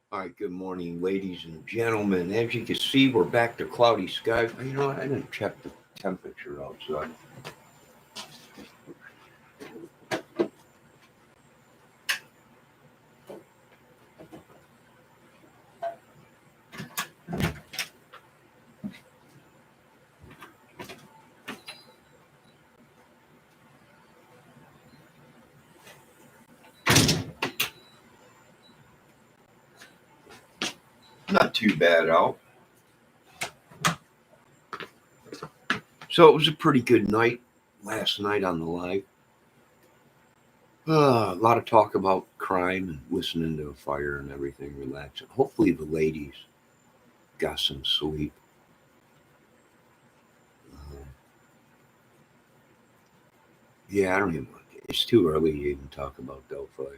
All right, good morning, ladies and gentlemen. As you can see, we're back to cloudy skies. You know what? I didn't check the temperature outside. Not too bad out. So it was a pretty good night last night on the live. A lot of talk about crime and listening to a fire and everything, relaxing. Hopefully, the ladies got some sleep. Uh, yeah, I don't even. It's too early to even talk about Delphi.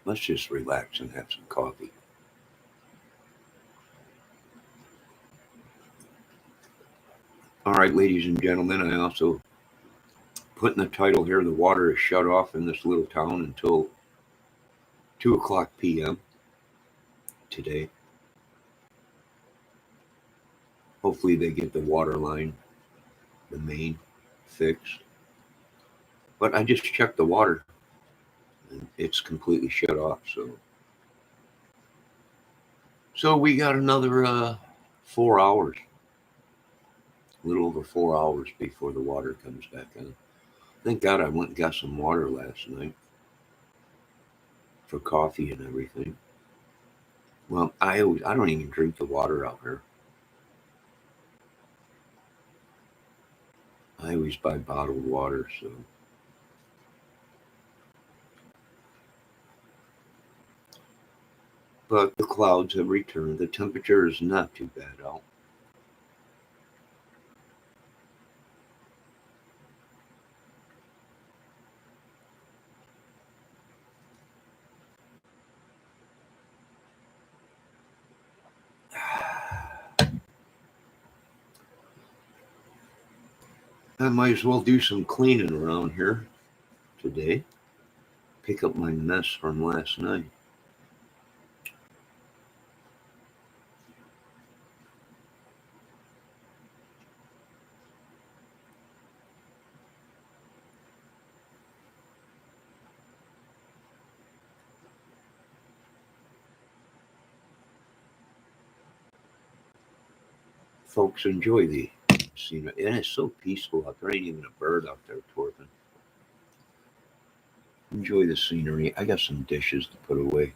Let's just relax and have some coffee. All right, ladies and gentlemen, I also put in the title here, the water is shut off in this little town until 2 o'clock p.m. today. Hopefully they get the water line, the main, fixed. But I just checked the water and it's completely shut off. So we got another 4 hours, a little over 4 hours before the water comes back on. Thank God I went and got some water last night for coffee and everything. Well, I don't even drink the water out here. I always buy bottled water, so but the clouds have returned. The temperature is not too bad out. I might as well do some cleaning around here today. Pick up my mess from last night. Folks, enjoy the scenery. And it's so peaceful out there. Ain't even a bird out there twerping. Enjoy the scenery. I got some dishes to put away.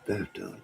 got that done.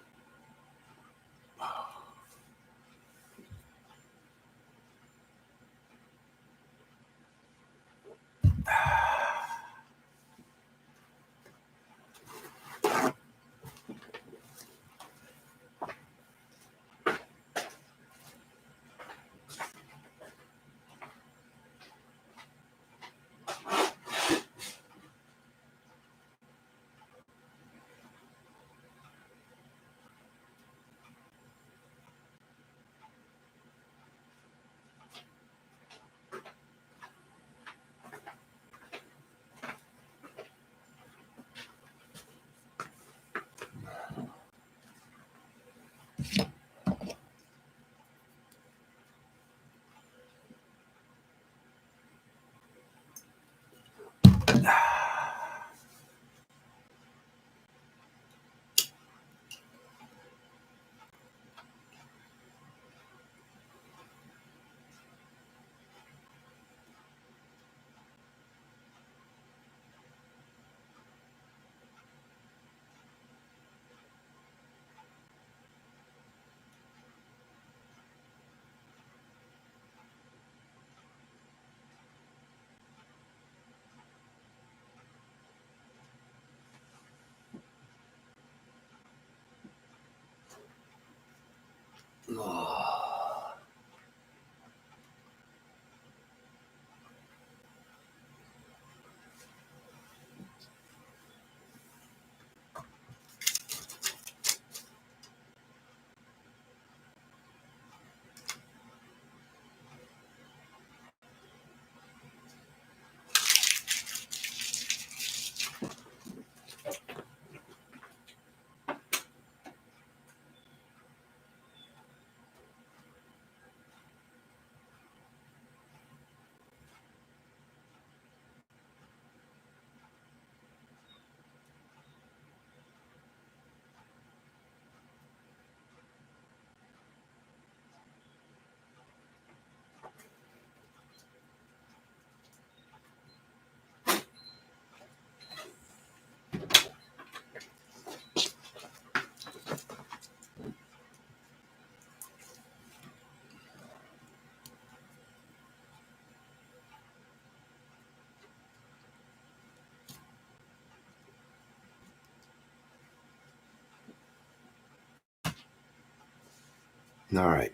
All right.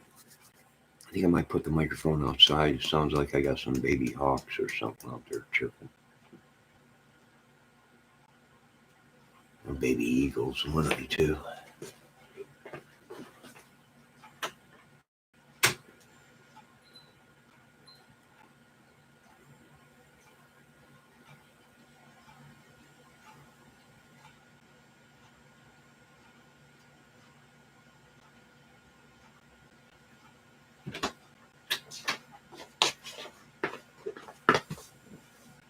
I think I might put the microphone outside. It sounds like I got some baby hawks or something out there chirping. Or baby eagles, one of the two.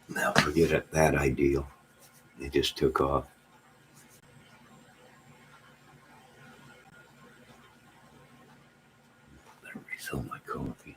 Now forget it, that ideal. It just took off. Better refill my coffee.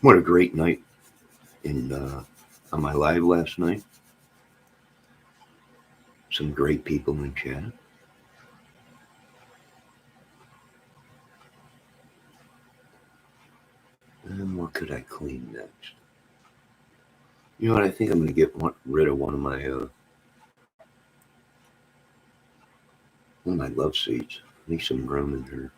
What a great night in on my live last night. some great people in chat. And what could I clean next? You know what? I think I'm going to get rid of one of my love seats. Need some room in here.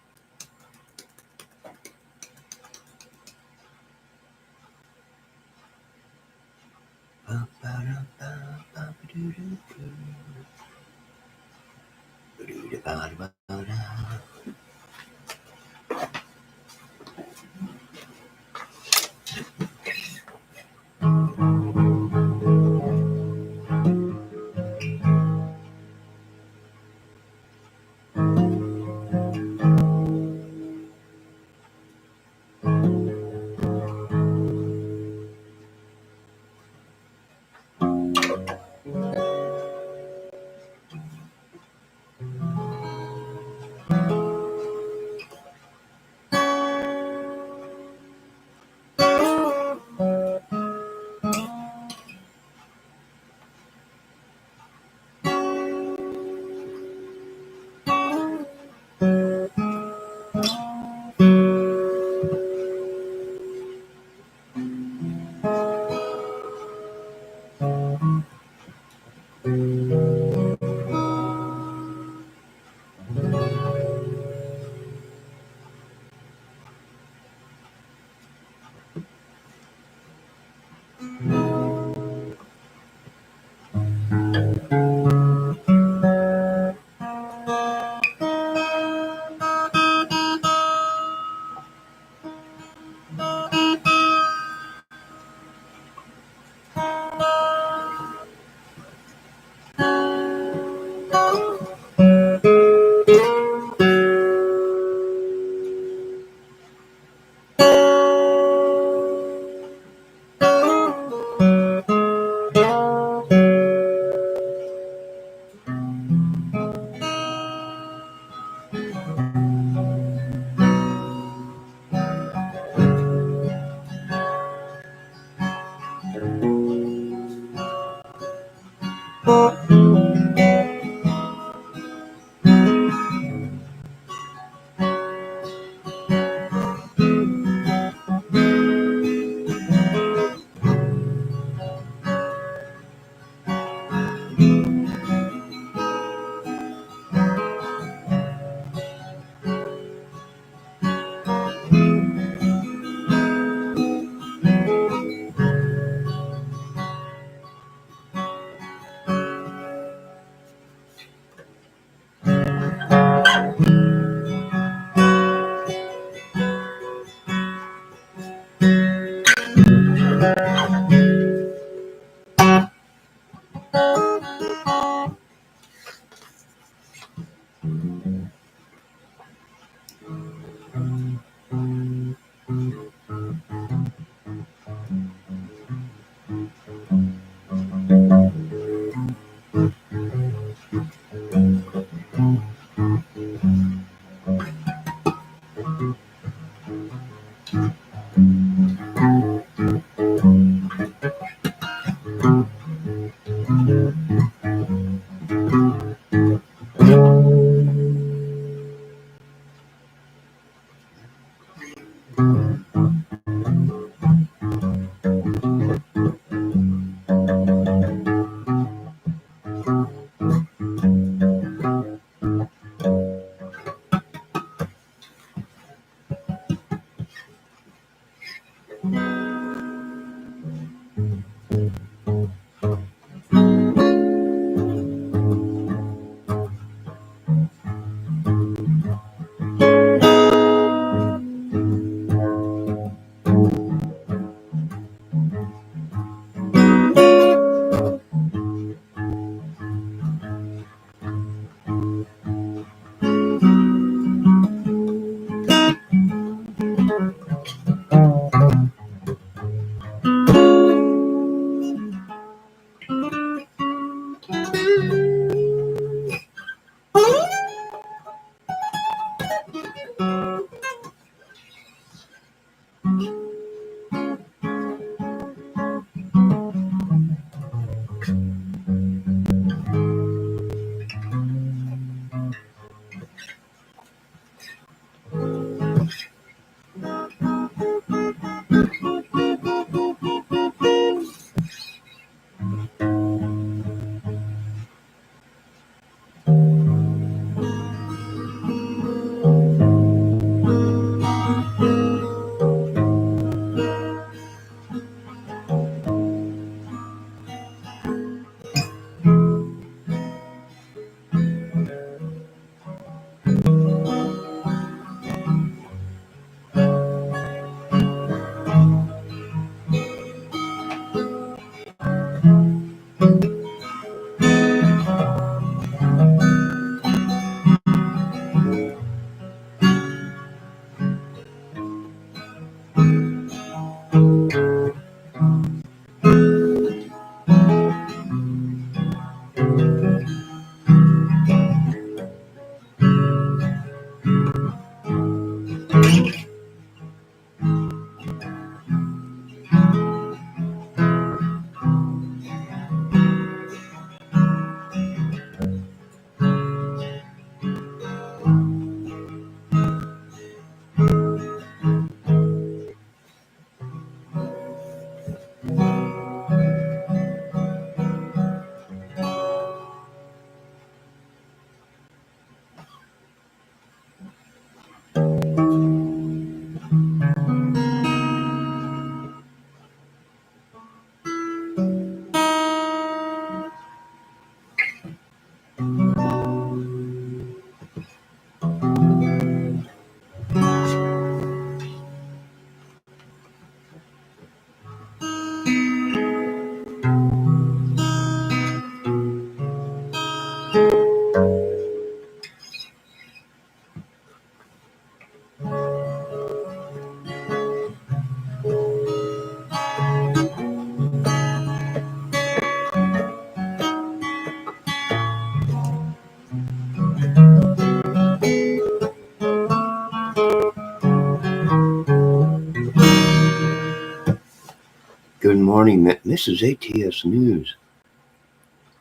morning, Mrs. ATS News.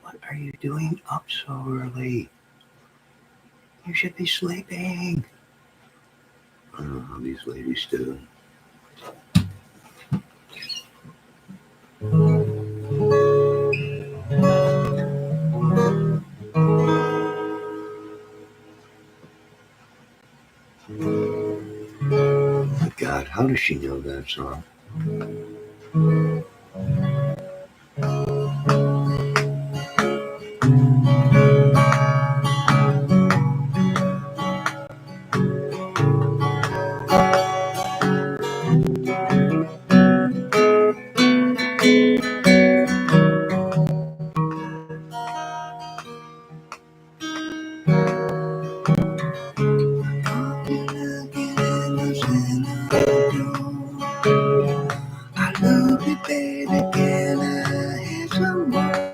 What are you doing up so early? You should be sleeping. I don't know how these ladies do. Oh God, how does she know that song? I love you, baby. Can I have some more?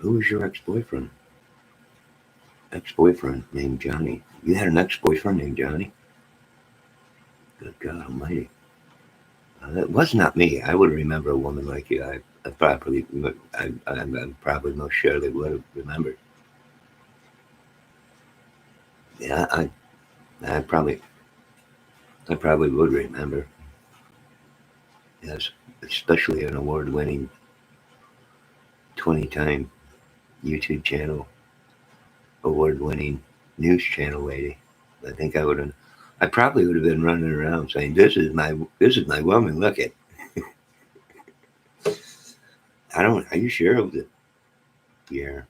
Who was your ex-boyfriend? Ex-boyfriend named Johnny. You had an ex-boyfriend named Johnny? Good God Almighty! That was not me. I would remember a woman like you. I'm probably most sure they would have remembered. Yeah, I probably would remember. Yes, especially an award-winning 20-time YouTube channel, award-winning news channel lady. I think I probably would have been running around saying, "This is my woman. Look it." I don't. Are you sure of the year?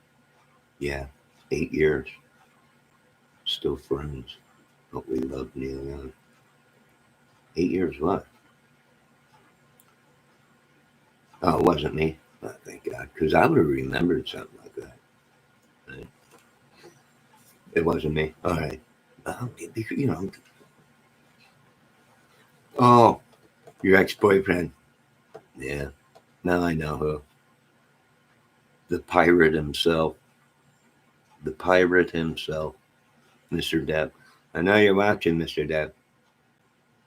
Yeah, 8 years. Still friends. But we love Neil Young. 8 years what? Oh, it wasn't me. Oh, thank God, because I would have remembered something like that. Right? It wasn't me. All right. You know. Oh, your ex-boyfriend. Yeah. Now I know who. The pirate himself. The pirate himself, Mr. Depp. I know you're watching, Mr. Depp.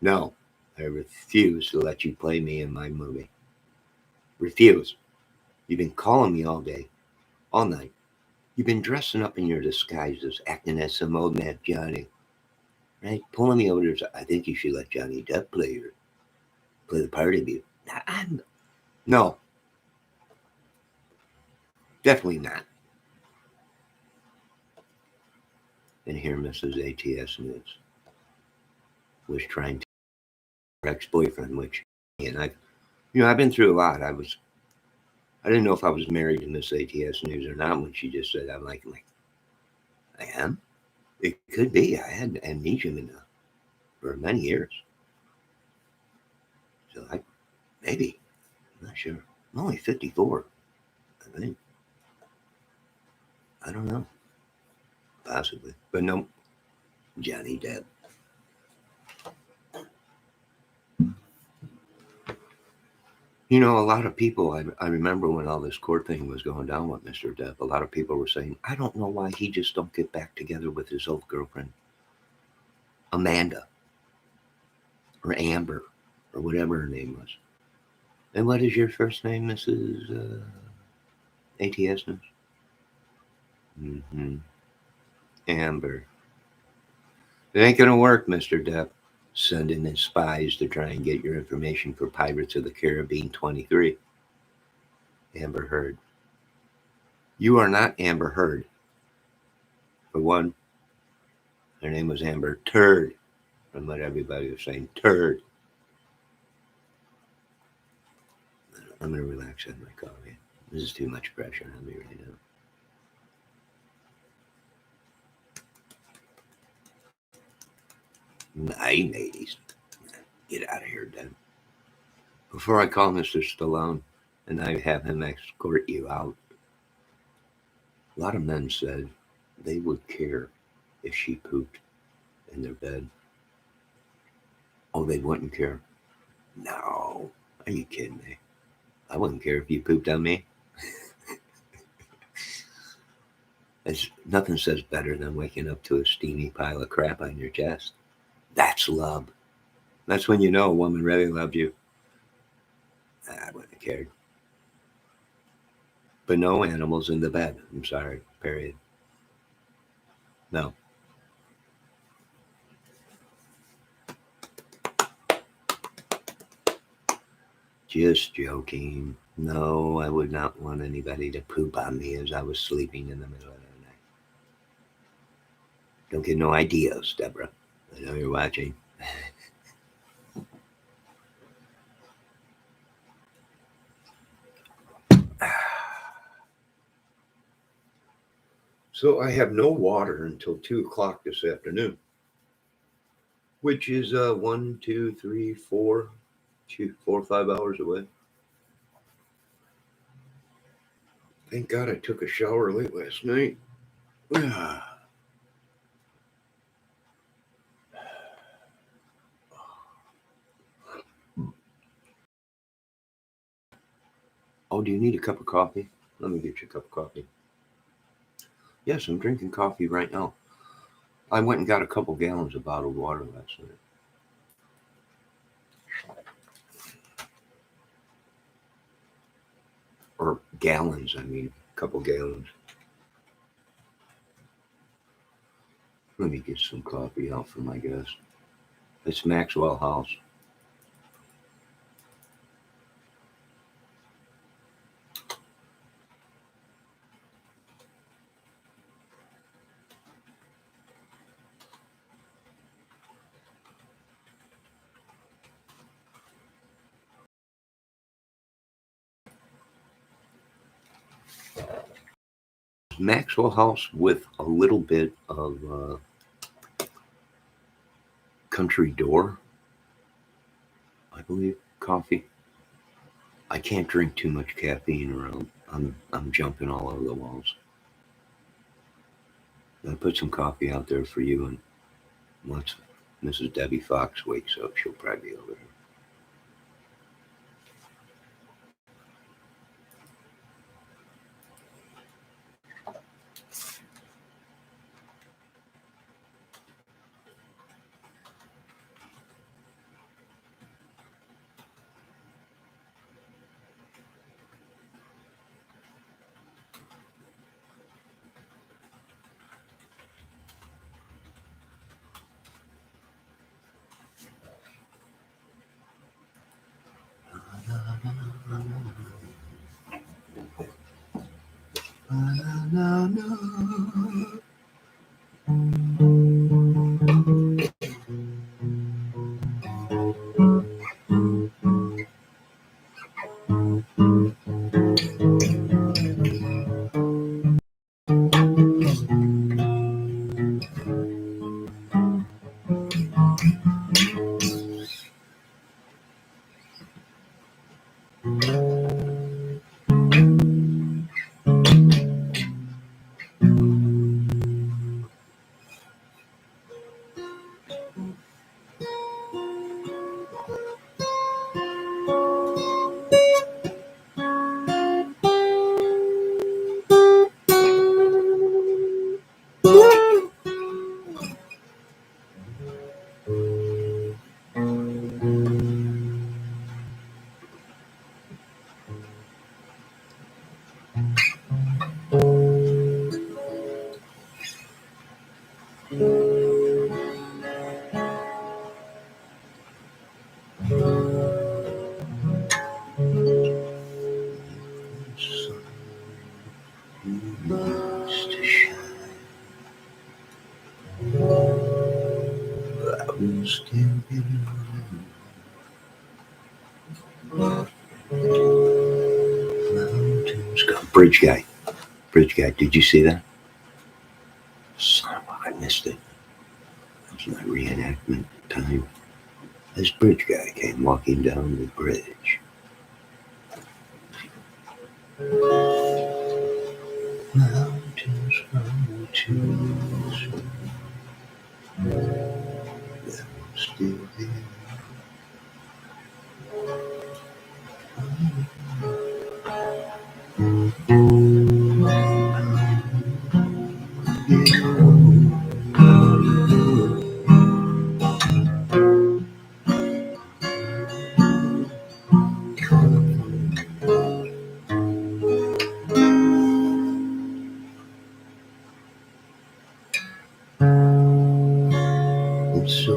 No, I refuse to let you play me in my movie. Refuse. You've been calling me all day, all night. You've been dressing up in your disguises, acting as some old man Johnny, right? Pulling me over to, I think you should let Johnny Depp play the part of you. No, definitely not. And here Mrs. ATS News was trying to her ex-boyfriend, which, and I've been through a lot. I didn't know if I was married to Miss ATS News or not when she just said, I'm like, I am? It could be. I had amnesia for many years. So maybe, I'm not sure. I'm only 54, I think. I don't know. Possibly. But no, Johnny Depp. You know, a lot of people, I remember when all this court thing was going down with Mr. Depp, a lot of people were saying, I don't know why he just don't get back together with his old girlfriend, Amanda, or Amber, or whatever her name was. And what is your first name, Mrs. ATS News? Mm-hmm. Amber. It ain't gonna work, Mr. Depp. Sending in spies to try and get your information for Pirates of the Caribbean 23. Amber Heard. You are not Amber Heard. For one, her name was Amber Turd, from what everybody was saying. Turd. I'm gonna relax on my coffee. This is too much pressure on me right now. Night, ladies. Get out of here, Dan. Before I call Mr. Stallone and I have him escort you out, a lot of men said they would care if she pooped in their bed. Oh, they wouldn't care? No. Are you kidding me? I wouldn't care if you pooped on me. Nothing says better than waking up to a steamy pile of crap on your chest. That's love. That's when you know a woman really loved you. I wouldn't have cared. But no animals in the bed. I'm sorry. Period. No. Just joking. No, I would not want anybody to poop on me as I was sleeping in the middle of the night. Don't get no ideas, Deborah. I know you're watching. So I have no water until 2 o'clock this afternoon, which is 1, 2, 3, 4, 4, 5 hours away. Thank God I took a shower late last night. Oh, do you need a cup of coffee? Let me get you a cup of coffee. Yes, I'm drinking coffee right now. I went and got a couple gallons of bottled water last night. Or gallons, I mean, a couple gallons. Let me get some coffee out for my guest. It's Maxwell House. Maxwell House with a little bit of Country Door, I believe, coffee. I can't drink too much caffeine or I'm jumping all over the walls. I put some coffee out there for you, and once Mrs. Debbie Fox wakes up, she'll probably be over there. Bridge guy, did you see that? Son of a, I missed it. That was my reenactment time. This bridge guy came walking down the bridge. Mountains from trees, still there. And so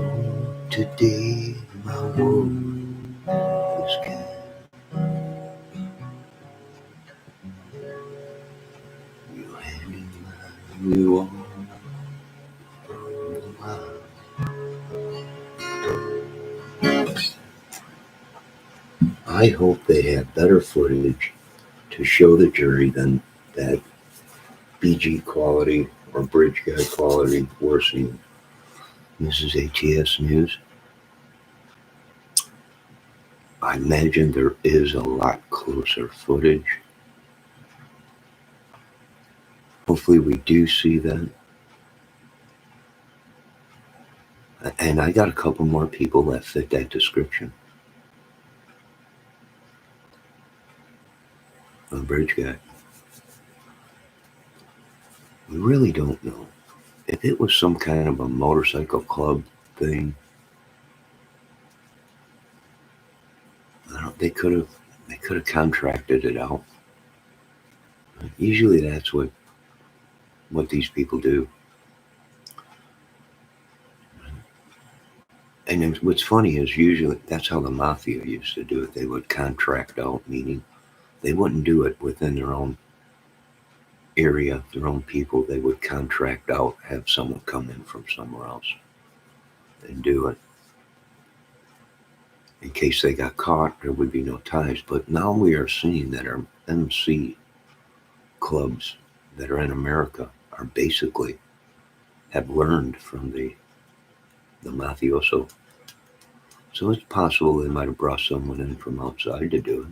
today my world is kind. You hand in mine, you all I hope they have better footage to show the jury than that BG quality or bridge guy quality we're seeing. This is ATS News. I imagine there is a lot closer footage. Hopefully we do see that. And I got a couple more people that fit that description. A bridge guy. We really don't know. If it was some kind of a motorcycle club thing, they could have contracted it out. Usually that's what these people do. And what's funny is usually that's how the mafia used to do it. They would contract out, meaning they wouldn't do it within their own area, their own people. They would contract out, have someone come in from somewhere else and do it. In case they got caught, there would be no ties. But now we are seeing that our MC clubs that are in America are basically have learned from the mafioso. So it's possible they might have brought someone in from outside to do it.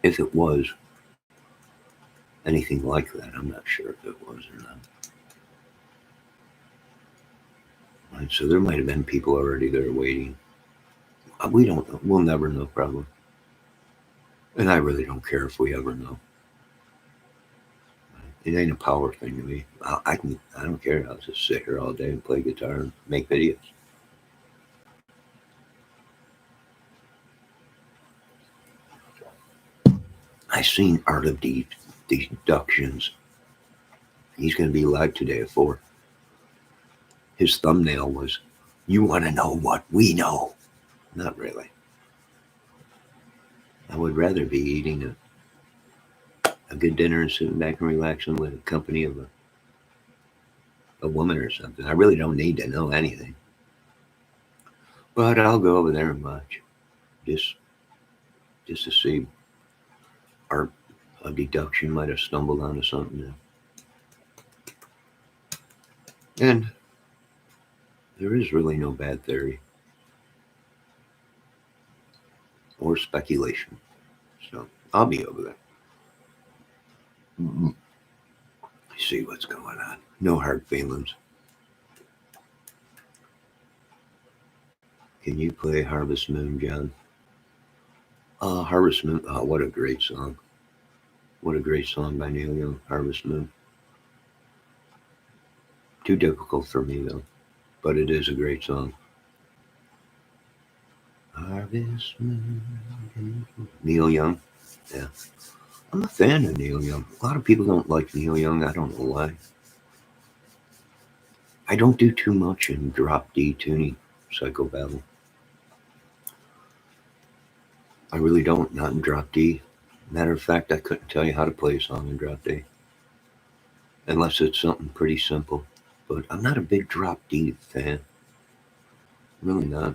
If it was anything like that, I'm not sure if it was or not. Right, so there might have been people already there waiting. We don't know. We'll never know, probably. And I really don't care if we ever know. It ain't a power thing to me. I don't care. I'll just sit here all day and play guitar and make videos. I seen Art of Deductions. He's going to be live today at 4. His thumbnail was, "You want to know what we know?" Not really. I would rather be eating a good dinner and sitting back and relaxing with the company of a woman or something. I really don't need to know anything. But I'll go over there and watch. Just to see Art of Deduction might have stumbled onto something there. And there is really no bad theory or speculation. So I'll be over there. See what's going on. No hard feelings. Can you play Harvest Moon, John? Harvest Moon. Oh, what a great song. What a great song by Neil Young, Harvest Moon. Too difficult for me, though. But it is a great song. Harvest Moon. Neil Young. Yeah. I'm a fan of Neil Young. A lot of people don't like Neil Young. I don't know why. I don't do too much in drop D tuning, Psycho Battle. I really don't, not in drop D. Matter of fact, I couldn't tell you how to play a song in drop D. Unless it's something pretty simple. But I'm not a big drop D fan. Really not.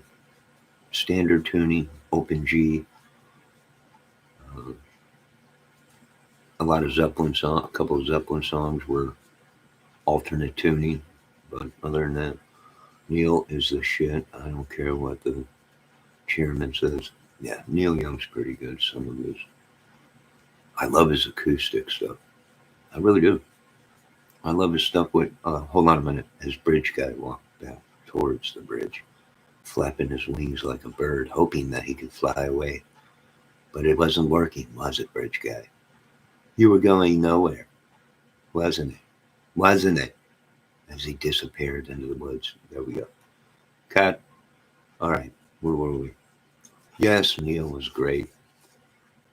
Standard tuning, open G. A lot of Zeppelin songs, a couple of Zeppelin songs were alternate tuning. But other than that, Neil is the shit. I don't care what the Chairman says, yeah, Neil Young's pretty good. Some of his, I love his acoustic stuff. I really do. I love his stuff with, hold on a minute, his bridge guy walked back towards the bridge, flapping his wings like a bird, hoping that he could fly away. But it wasn't working, was it, bridge guy? You were going nowhere, wasn't it? Wasn't it? As he disappeared into the woods. There we go. Cut. All right, where were we? Yes, Neil was great.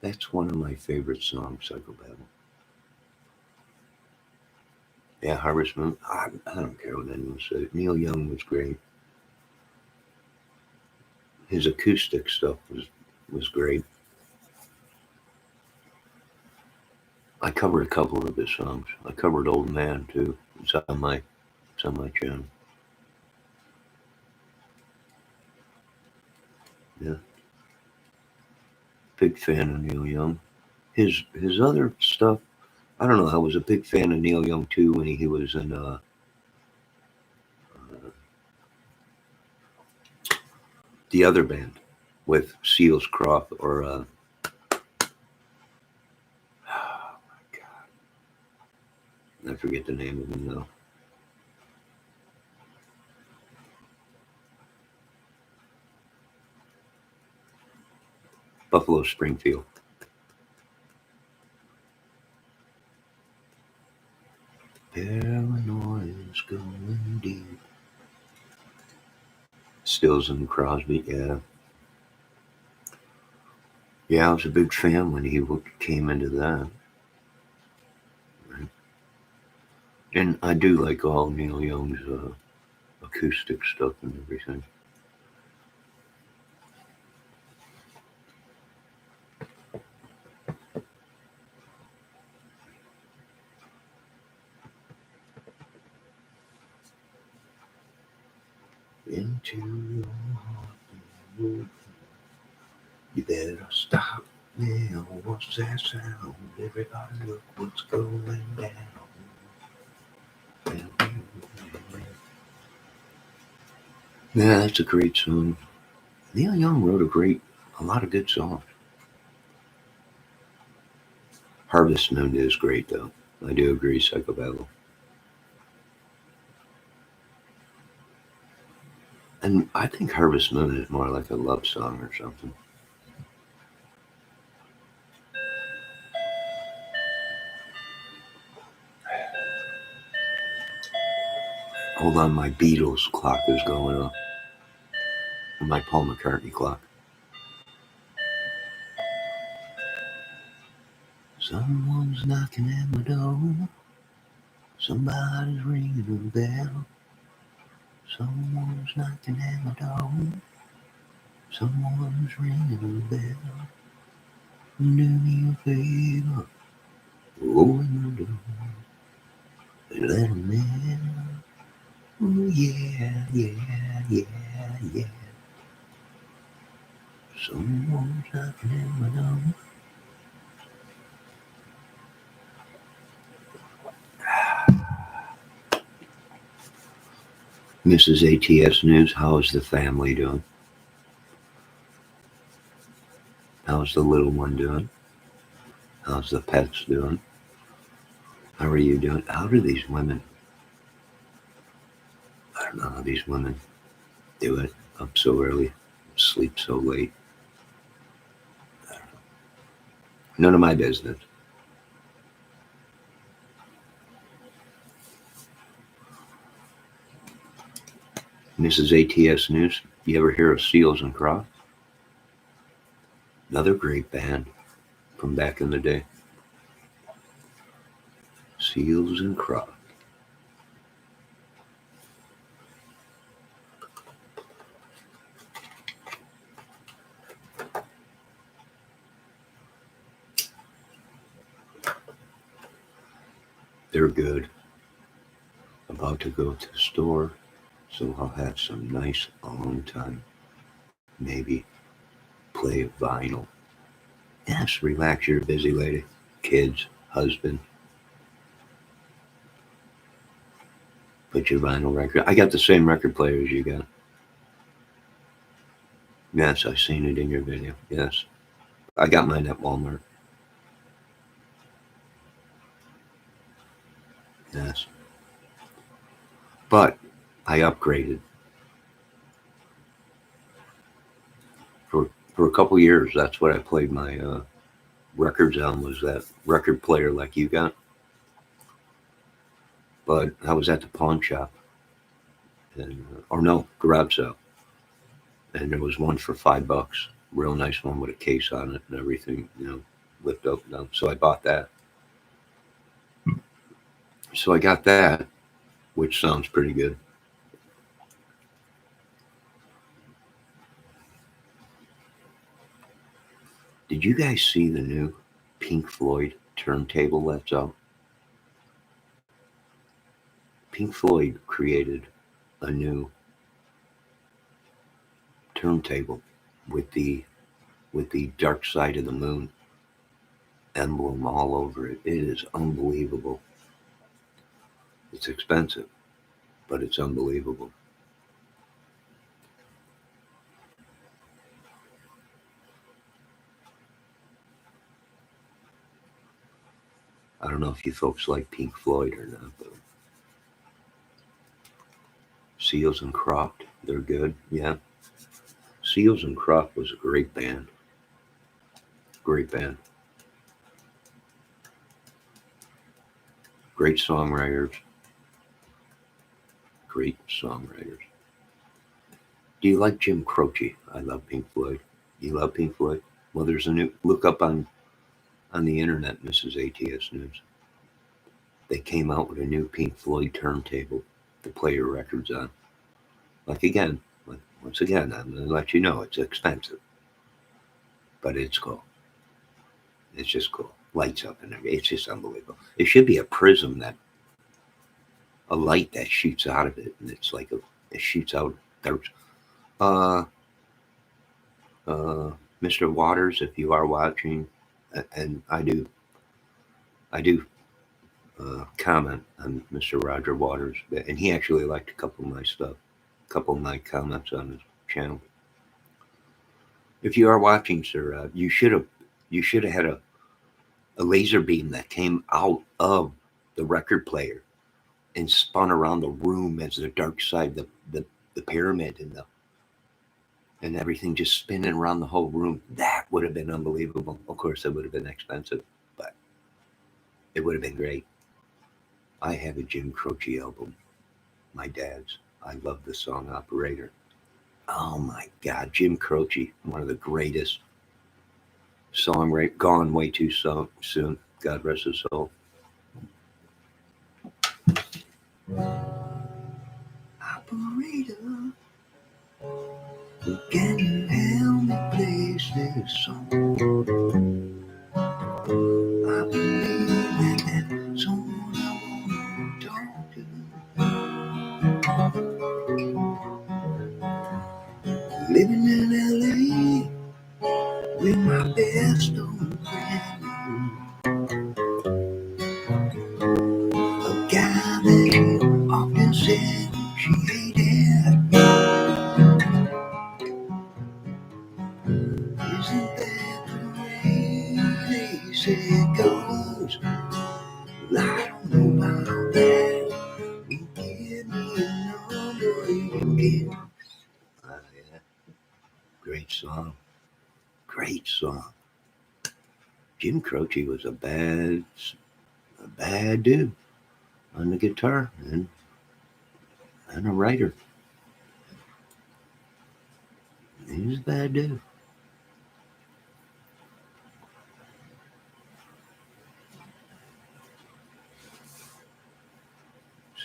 That's one of my favorite songs, Psychobabble. Yeah, Harvest Moon. I don't care what anyone says. Neil Young was great. His acoustic stuff was great. I covered a couple of his songs. I covered Old Man too. It's on my channel. Yeah. Big fan of Neil Young. His other stuff, I don't know. I was a big fan of Neil Young too when he was in the other band with Seals Croft or oh my god, I forget the name of them now. Buffalo Springfield. Paranoia's going deep. Stills and Crosby, yeah. Yeah, I was a big fan when he came into that. Right. And I do like all Neil Young's acoustic stuff and everything. Into your heart, you better stop now. What's that sound? Everybody look what's going down. Yeah, that's a great song. Neil Young wrote a lot of good songs. Harvest Moon is great though. I do agree, Psychobabble. And I think Harvest Moon is more like a love song or something. Hold on, my Beatles clock is going off. And my Paul McCartney clock. Someone's knocking at my door. Somebody's ringing a bell. Someone's knocking at my door. Someone's ringing a bell. Do me a favor. Open the door and let 'em in. Oh yeah, yeah, yeah, yeah. Someone's knocking at my door. Mrs. ATS News, how is the family doing? How's the little one doing? How's the pets doing? How are you doing? How do these women, I don't know how these women do it, up so early, sleep so late. I don't know. None of my business. Mrs. ATS News, you ever hear of Seals and Croft? Another great band from back in the day. Seals and Croft. They're good. About to go to the store, so I'll have some nice alone time. Maybe play vinyl. Yes, relax, you're a busy lady. Kids, husband. Put your vinyl record. I got the same record player as you got. Yes, I seen it in your video. Yes. I got mine at Walmart. Yes. But I upgraded for a couple years. That's what I played my records on, was that record player like you got. But I was at the pawn shop, and or no, garage sale, and there was one for $5. Real nice one with a case on it and everything, lift up and down. So I bought that. So I got that, which sounds pretty good. Did you guys see the new Pink Floyd turntable that's out? Pink Floyd created a new turntable with the dark side of the moon emblem all over it. It is unbelievable. It's expensive, but it's unbelievable. I don't know if you folks like Pink Floyd or not, but Seals and Croft, they're good. Yeah. Seals and Croft was a great band. Great band. Great songwriters. Great songwriters. Do you like Jim Croce? I love Pink Floyd. You love Pink Floyd? Well, there's a new, look up on the internet, Mrs. ATS News. They came out with a new Pink Floyd turntable to play your records on. Once again, I'm going to let you know it's expensive, but it's cool. It's just cool. Lights up and everything. It's just unbelievable. It should be a prism, a light that shoots out of it, and it's like it shoots out. There's, Mr. Waters, if you are watching, and I do comment on Mr. Roger Waters, and he actually liked a couple of my stuff, a couple of my comments on his channel. If you are watching, sir, you should have had a laser beam that came out of the record player and spun around the room as the dark side, the pyramid and everything just spinning around the whole room. That would have been unbelievable. Of course, it would have been expensive, but it would have been great. I have a Jim Croce album, my dad's. I love the song Operator. Oh my God, Jim Croce, one of the greatest songwriters, gone way too soon. God rest his soul. Operator, can you help me place this song? I believe that someone I want to talk to. Living in LA with my best old friend, a guy that often said she hated. Isn't that the way they say it goes? Well, I don't know about that. You give me a number, you give. Yeah. Great song. Great song. Jim Croce was a bad dude on the guitar and a writer. He was a bad dude.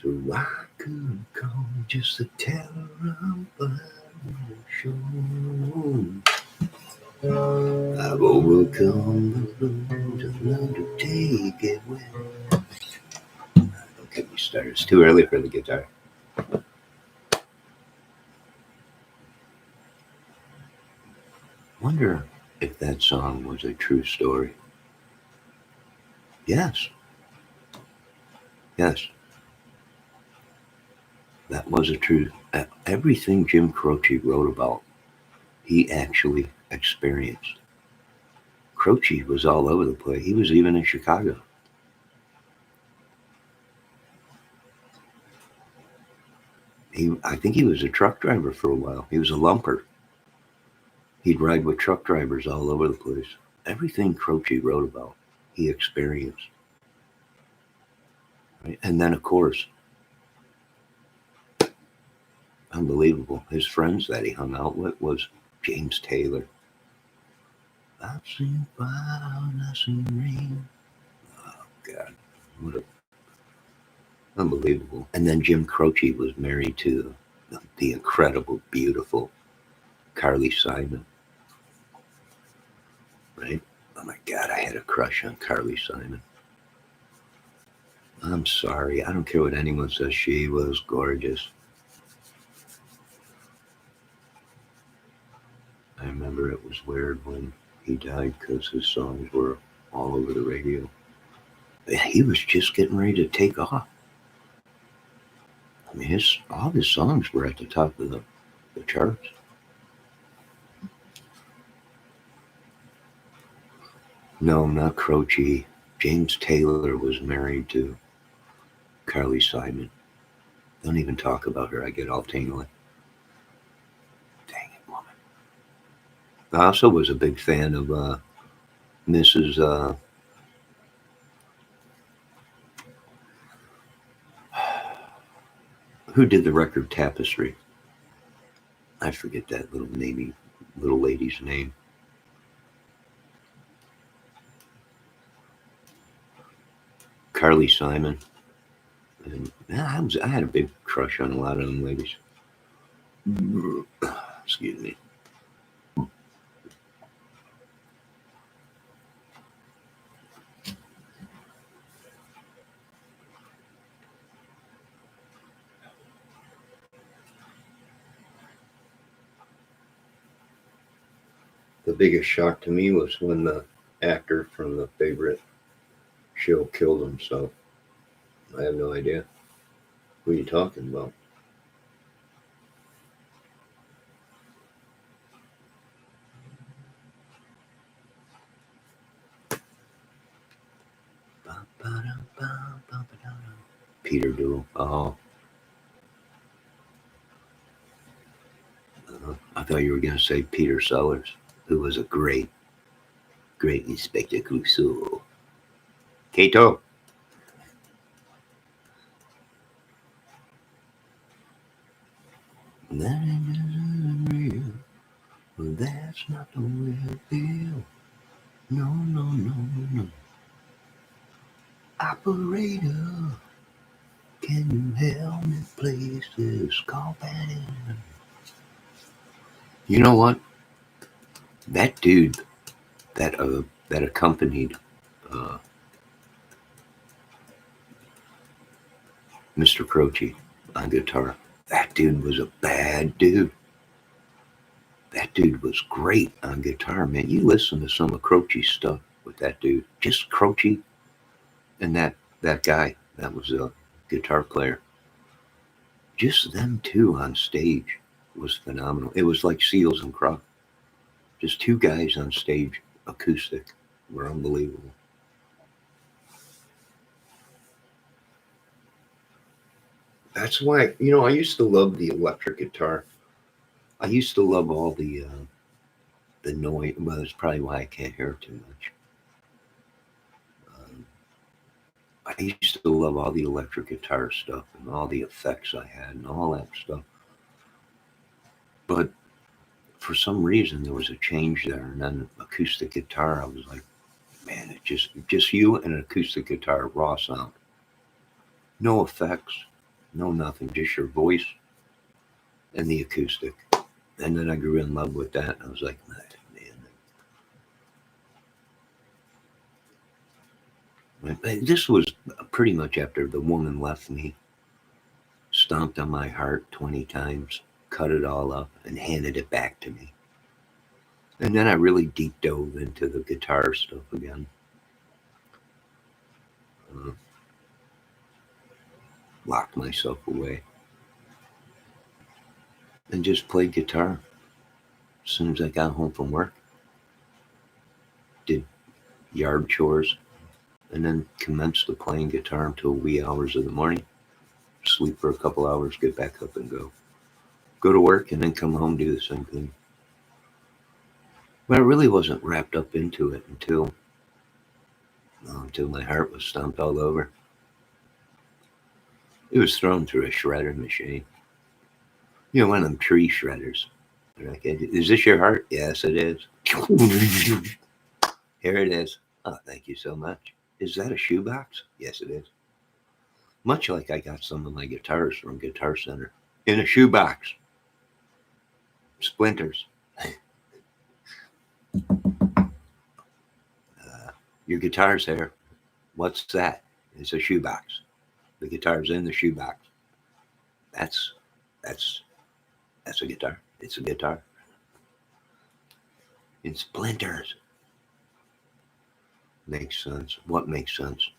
So I could call just to tell her about the show. I've overcome the blues and learned to take it with. Don't get me started. It's too early for the guitar. Wonder if that song was a true story. Yes. Yes. That was a true. Everything Jim Croce wrote about, he actually experienced. Croce was all over the place. He was even in Chicago. I think he was a truck driver for a while. He was a lumper. He'd ride with truck drivers all over the place. Everything Croce wrote about, he experienced. Right? And then, of course, unbelievable, his friends that he hung out with was James Taylor. I've seen fire, I've seen rain. Oh, God. What a unbelievable. And then Jim Croce was married to the incredible, beautiful Carly Simon. Right? Oh my God, I had a crush on Carly Simon. I'm sorry. I don't care what anyone says. She was gorgeous. I remember it was weird when he died because his songs were all over the radio. He was just getting ready to take off. I mean, all his songs were at the top of the charts. No, not Croce. James Taylor was married to Carly Simon. Don't even talk about her. I get all tingly. Dang it, woman. I also was a big fan of Mrs. Who did the record Tapestry? I forget that little lady's name. Carly Simon. And I had a big crush on a lot of them ladies. Excuse me. The biggest shock to me was when the actor from The Favorite show killed himself. I have no idea. Who are you talking about? Peter Dool. Oh. I thought you were going to say Peter Sellers, who was a great Inspector Clouseau. Kato. That ain't real. Well, that's not the way I feel. No, no, no, no. Operator, can you help me place this call back in? You know what? That dude that accompanied Mr. Croce on guitar. That dude was a bad dude. That dude was great on guitar, man. You listen to some of Croce's stuff with that dude. Just Croce and that guy that was a guitar player. Just them two on stage was phenomenal. It was like Seals and Crofts. Just two guys on stage, acoustic, were unbelievable. That's why, I used to love the electric guitar. I used to love all the noise. Well, that's probably why I can't hear too much. I used to love all the electric guitar stuff and all the effects I had and all that stuff. But for some reason, there was a change there. And then acoustic guitar, I was like, man, it just you and an acoustic guitar, raw sound. No effects, no nothing, just your voice and the acoustic. And then I grew in love with that. And I was like, man. This was pretty much after the woman left me, stomped on my heart 20 times, cut it all up, and handed it back to me. And then I really deep dove into the guitar stuff again. Locked myself away and just played guitar. As soon as I got home from work, did yard chores, and then commenced to playing guitar until wee hours of the morning. Sleep for a couple hours, get back up and go. Go to work and then come home, do the same thing. But I really wasn't wrapped up into it until my heart was stomped all over. It was thrown through a shredder machine. You know, one of them tree shredders. They're like, is this your heart? Yes, it is. Here it is. Oh, thank you so much. Is that a shoebox? Yes, it is. Much like I got some of my guitars from Guitar Center. In a shoebox. Splinters. Your guitar's here. What's that? It's a shoebox. The guitar's in the shoebox. That's a guitar. It's a guitar. In splinters. Makes sense. What makes sense?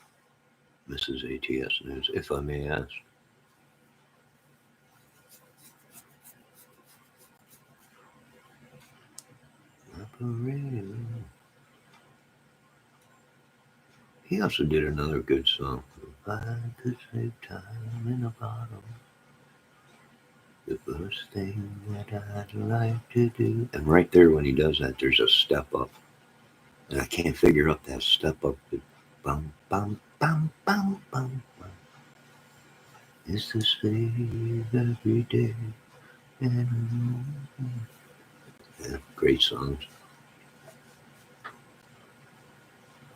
Mrs. ATS News, if I may ask. He also did another good song. If I could save time in a bottle, the first thing that I'd like to do. And right there, when he does that, there's a step up. And I can't figure out that step up. Bum, bum, bum, bum, bum, bum. It's the same every day. Yeah, great songs.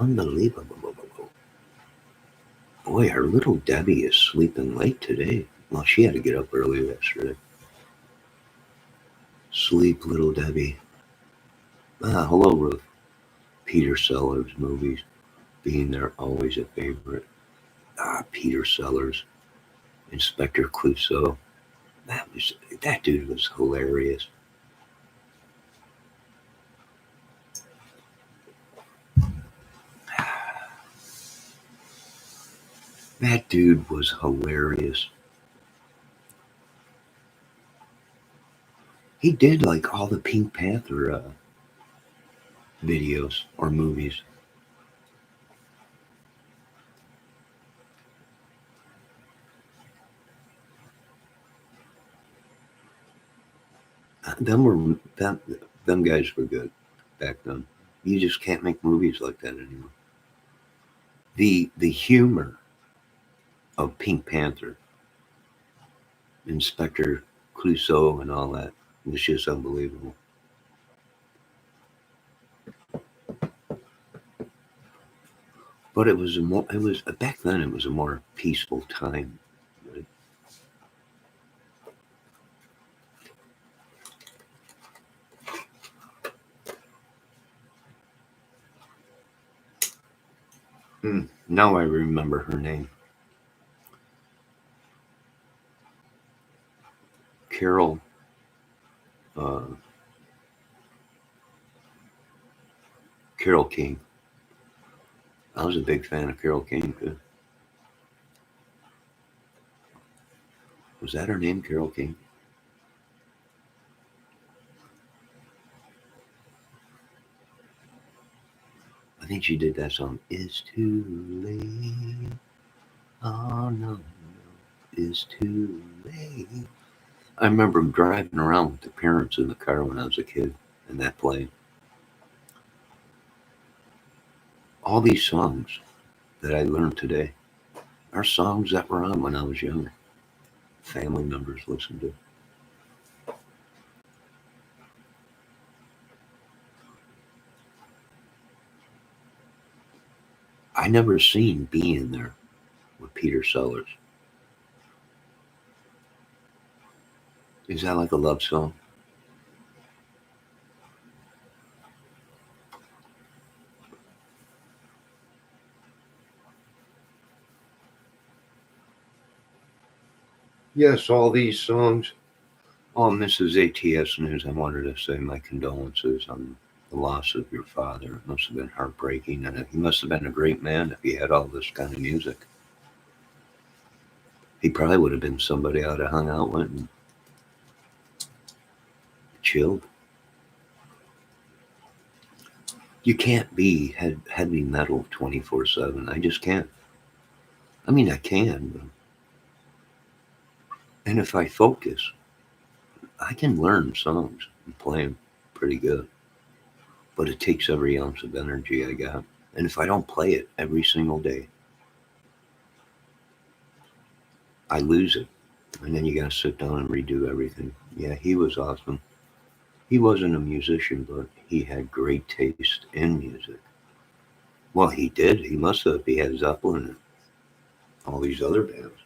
Unbelievable. Boy, our little Debbie is sleeping late today. Well, she had to get up early yesterday. Sleep, little Debbie. Hello, Ruth. Peter Sellers movies. Being there, always a favorite. Peter Sellers. Inspector Clouseau. That dude was hilarious. That dude was hilarious. He did like all the Pink Panther videos or movies. Them guys were good back then. You just can't make movies like that anymore. The humor of Pink Panther, Inspector Clouseau, and all that was just unbelievable. But it was back then. It was a more peaceful time. Right? Now I remember her name. Carol. Carol King. I was a big fan of Carol King too. Was that her name, Carol King? I think she did that song. It's too late. Oh no, it's too late. I remember driving around with the parents in the car when I was a kid, and that played. All these songs that I learned today are songs that were on when I was younger. Family members listened to. I never seen Being There with Peter Sellers. Is that like a love song? Yes, all these songs. Oh, Mrs. ATS News, I wanted to say my condolences on the loss of your father. It must have been heartbreaking, and he must have been a great man if he had all this kind of music. He probably would have been somebody I'd have hung out with and chilled. You can't be heavy metal 24/7. I just can't. I mean, I can, and if I focus, I can learn songs and play them pretty good. But it takes every ounce of energy I got. And if I don't play it every single day, I lose it. And then you got to sit down and redo everything. Yeah, he was awesome. He wasn't a musician, but he had great taste in music. Well, he did. He must have. He had Zeppelin and all these other bands.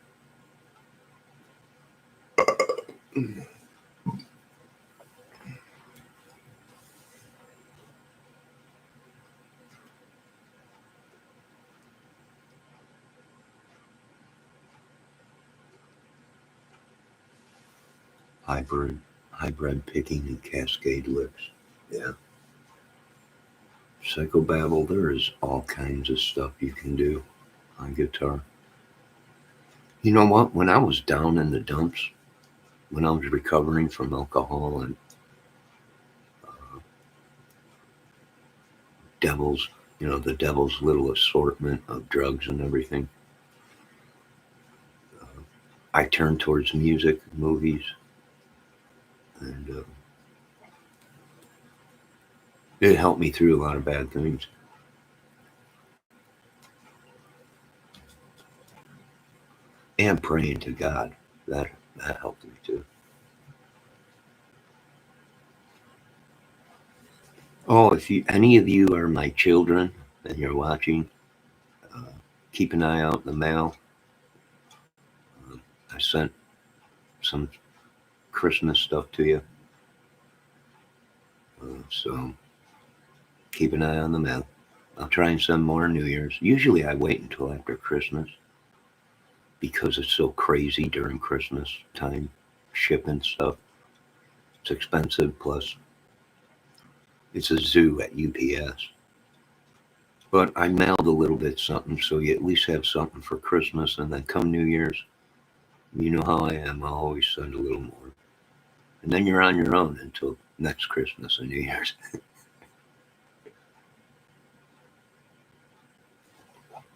Hybrid, hybrid picking and cascade licks. Yeah. Psychobabble, there is all kinds of stuff you can do on guitar. You know what? When I was down in the dumps, when I was recovering from alcohol and devil's, the devil's little assortment of drugs and everything, I turned towards music, movies, and it helped me through a lot of bad things. And praying to God, that helped me too. Oh, if any of you are my children and you're watching, uh, keep an eye out in the mail. I sent some Christmas stuff to you, so keep an eye on the mail. I'll try and send more New Year's. Usually I wait until after Christmas because it's so crazy during Christmas time, shipping stuff. It's expensive, plus it's a zoo at UPS. But I mailed a little bit something, so you at least have something for Christmas, and then come New Year's, you know how I am, I'll always send a little more. And then you're on your own until next Christmas and New Year's.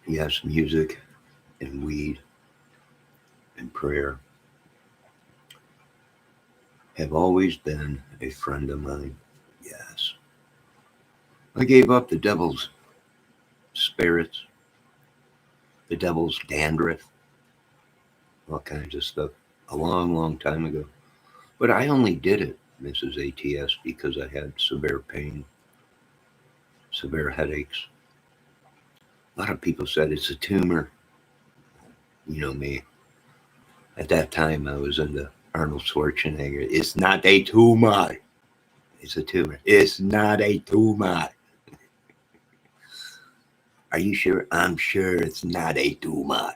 Yes, music and weed and prayer have always been a friend of mine. Yes. I gave up the devil's spirits, the devil's dandruff, all kinds of stuff a long, long time ago. But I only did it, Mrs. ATS, because I had severe pain, severe headaches. A lot of people said it's a tumor. You know me. At that time, I was into Arnold Schwarzenegger. It's not a tumor. It's a tumor. It's not a tumor. Are you sure? I'm sure it's not a tumor.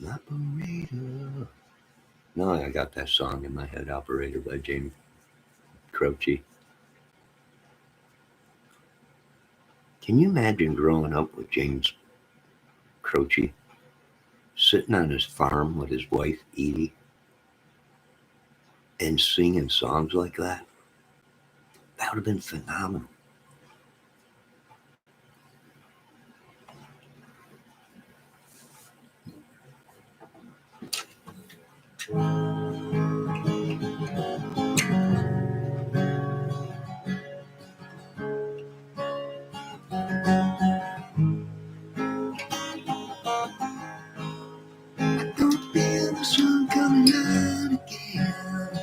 Operator. No, I got that song in my head, Operator by James Croce. Can you imagine growing up with James Croce, sitting on his farm with his wife Edie, and singing songs like that? That would have been phenomenal. Don't feel the sun coming out again.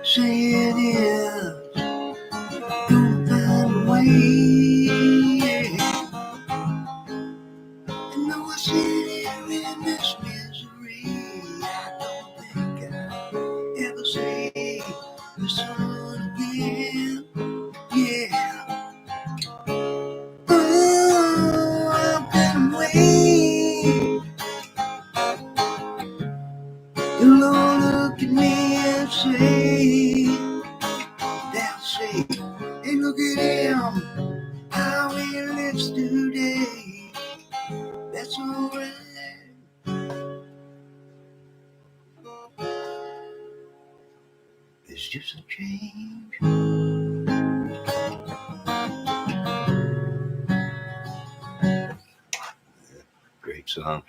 Say it is. Don't find a way. I know I sit here in this misery. I don't think I'll ever see the sun again. Yeah. Oh, I've been waiting. You'll all look at me and say, say, hey, look at him, how he lives today. That's alright. It's just a change. Great song.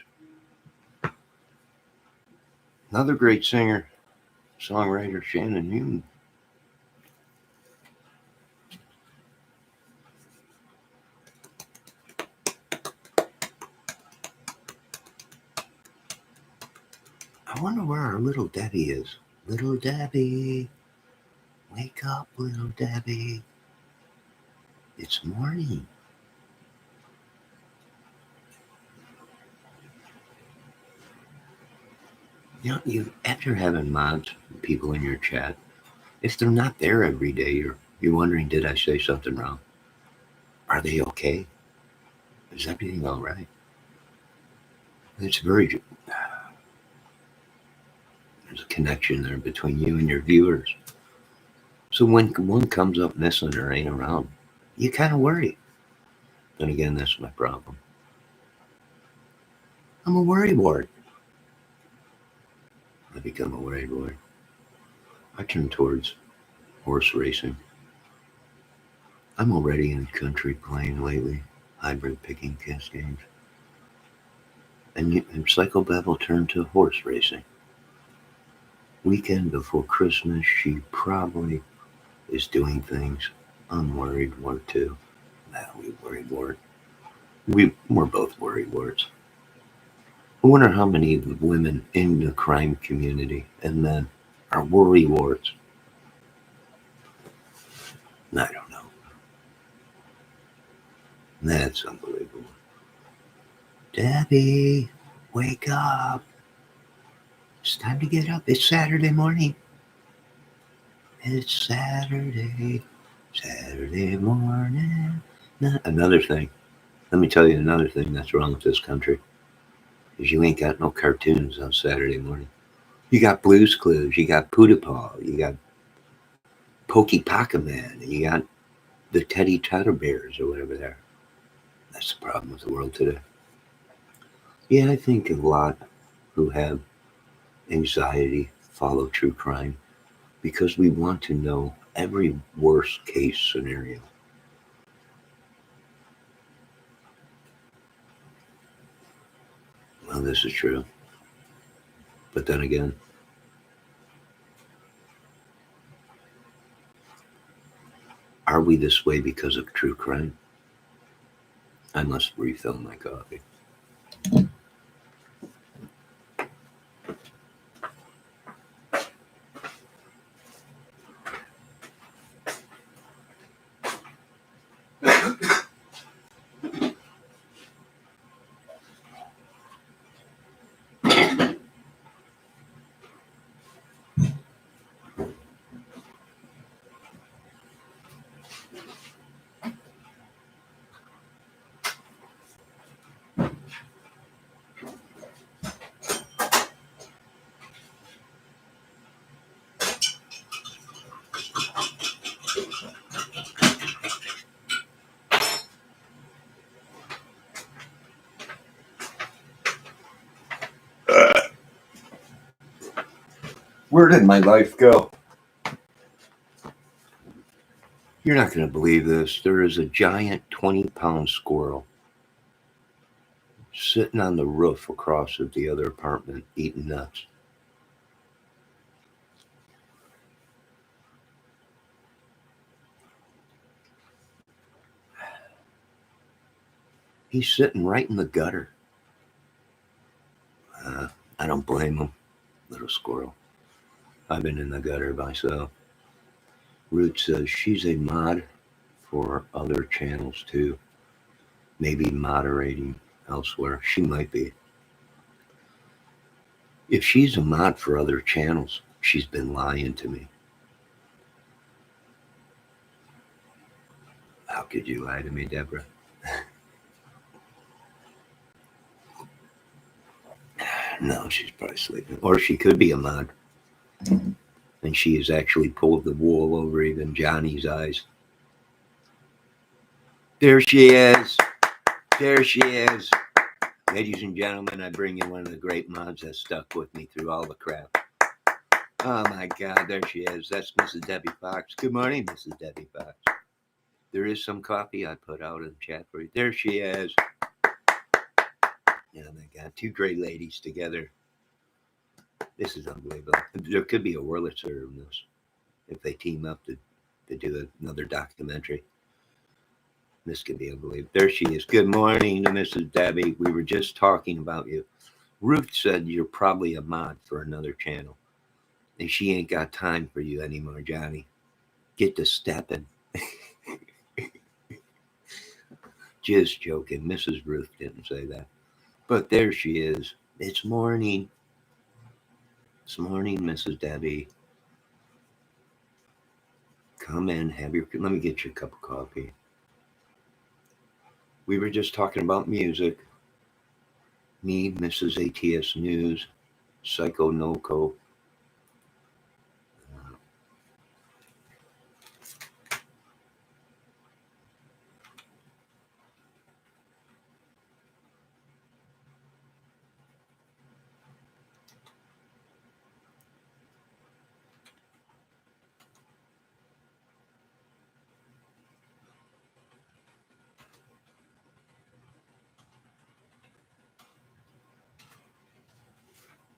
Another great singer, songwriter, Shannon Newton. I wonder where our little Debbie is. Little Debbie, wake up, little Debbie. It's morning. You know, after having mods, people in your chat, if they're not there every day, you're wondering, did I say something wrong? Are they okay? Is everything all right? It's there's a connection there between you and your viewers. So when one comes up missing or ain't around, you kind of worry. Then again, that's my problem. I'm a worrywart. I become a worrywart. I turn towards horse racing. I'm already in country playing lately, hybrid picking kiss games. And Psycho Bev will turn to horse racing. Weekend before Christmas, she probably is doing things. I'm worried wart too. We worried wart. We're both worried warts. I wonder how many women in the crime community and men are worry warts. I don't know. That's unbelievable. Debbie, wake up. It's time to get up. It's Saturday morning. It's Saturday morning. Another thing. Let me tell you another thing that's wrong with this country. Is you ain't got no cartoons on Saturday morning. You got Blue's Clues. You got Poodle You got Pokey Pocket Man. And you got the Teddy Tedder Bears or whatever they are. That's the problem with the world today. Yeah, I think a lot who have anxiety follow true crime because we want to know every worst case scenario. Well, this is true. But then again, are we this way because of true crime? I must refill my coffee. Where did my life go? You're not going to believe this. There is a giant 20-pound squirrel sitting on the roof across of the other apartment eating nuts. He's sitting right in the gutter. I don't blame him, little squirrel. I've been in the gutter myself. Root says she's a mod for other channels too. Maybe moderating elsewhere. She might be. If she's a mod for other channels, she's been lying to me. How could you lie to me, Deborah? No, she's probably sleeping. Or she could be a mod. And she has actually pulled the wool over even Johnny's eyes. There she is. There she is. Ladies and gentlemen, I bring you one of the great mods that stuck with me through all the crap. Oh my God, there she is. That's Mrs. Debbie Fox. Good morning, Mrs. Debbie Fox. There is some coffee I put out in the chat for you. There she is. Yeah, my God, two great ladies together. This is unbelievable. There could be a Wurlitzer in this if they team up to do another documentary. This could be unbelievable. There she is. Good morning to Mrs. Debbie. We were just talking about you. Ruth said you're probably a mod for another channel. And she ain't got time for you anymore, Johnny. Get to stepping. Just joking. Mrs. Ruth didn't say that. But there she is. It's morning. It's morning, Mrs. Debbie. Come in, let me get you a cup of coffee. We were just talking about music. Me, Mrs. ATS News, Psycho Noco.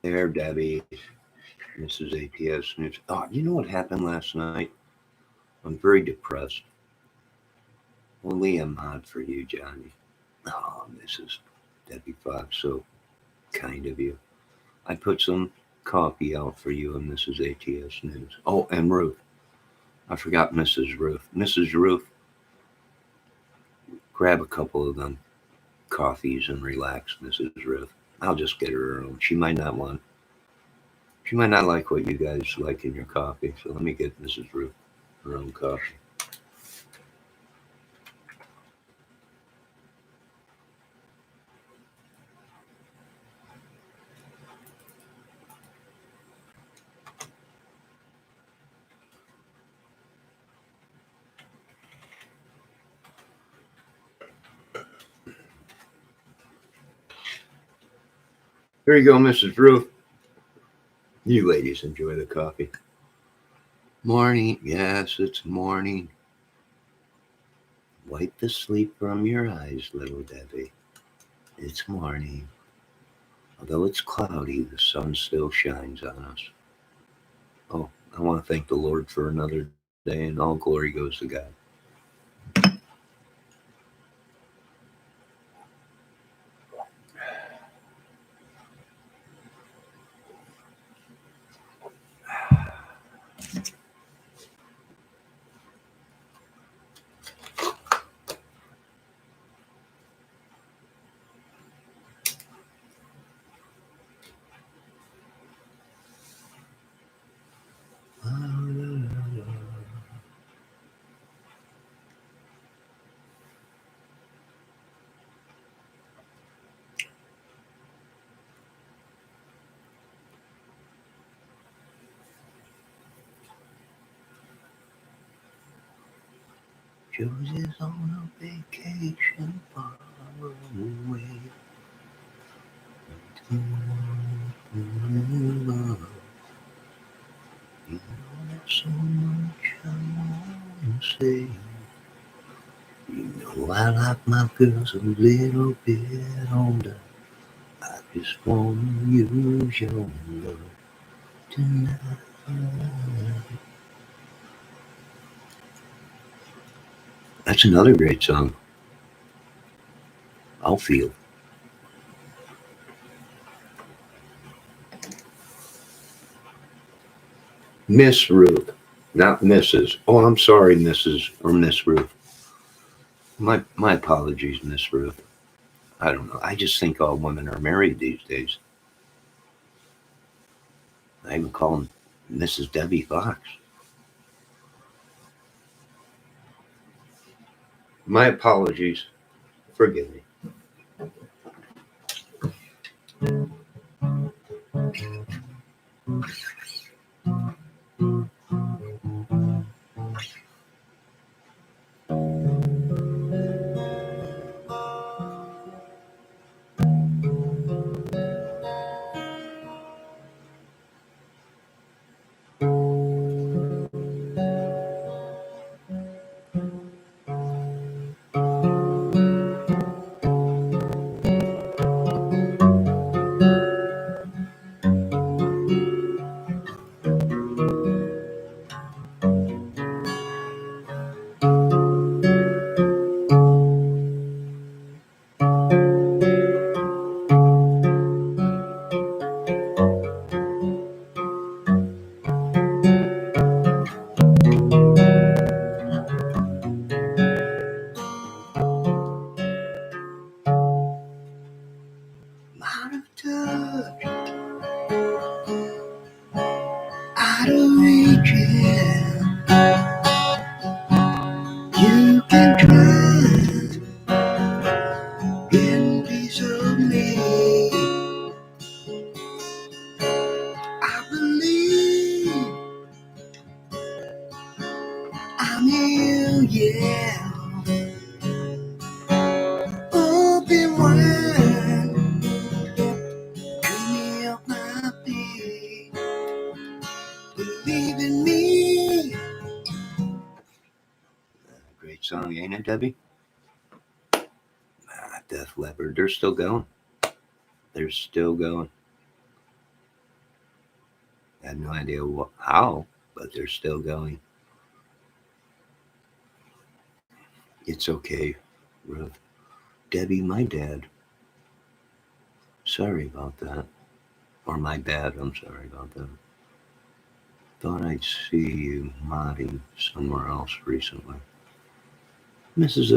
There, Debbie, Mrs. ATS News. Oh, you know what happened last night? I'm very depressed. Only a mod for you, Johnny. Oh, Mrs. Debbie Fox, so kind of you. I put some coffee out for you and Mrs. ATS News. Oh, and Ruth. I forgot Mrs. Ruth. Mrs. Ruth, grab a couple of them coffees and relax, Mrs. Ruth. I'll just get her own. She might not like what you guys like in your coffee. So let me get Mrs. Ruth her own coffee. Here you go, Mrs. Ruth. You ladies enjoy the coffee. Morning. Yes, it's morning. Wipe the sleep from your eyes, little Debbie. It's morning. Although it's cloudy, the sun still shines on us. Oh, I want to thank the Lord for another day, and all glory goes to God. Josie's on a vacation far away. You know there's so much I want to say. You know I like my girls a little bit older. I just want to use your love tonight. That's another great song. I'll feel. Miss Ruth, not Mrs. Oh, I'm sorry, Mrs. or Miss Ruth. My apologies, Miss Ruth. I don't know. I just think all women are married these days. I even call them Mrs. Debbie Fox. My apologies. Forgive me. You can try getting piece of me. I believe I'm you, yeah. Open wide, give me up my feet. Believe in me. Great song, ain't it, Debbie? Def Leppard, they're still going. They're still going. I have no idea how, but they're still going. It's okay, Ruth. Debbie, my dad. Sorry about that. Or my bad, I'm sorry about that. Thought I'd see you modding somewhere else recently. Mrs.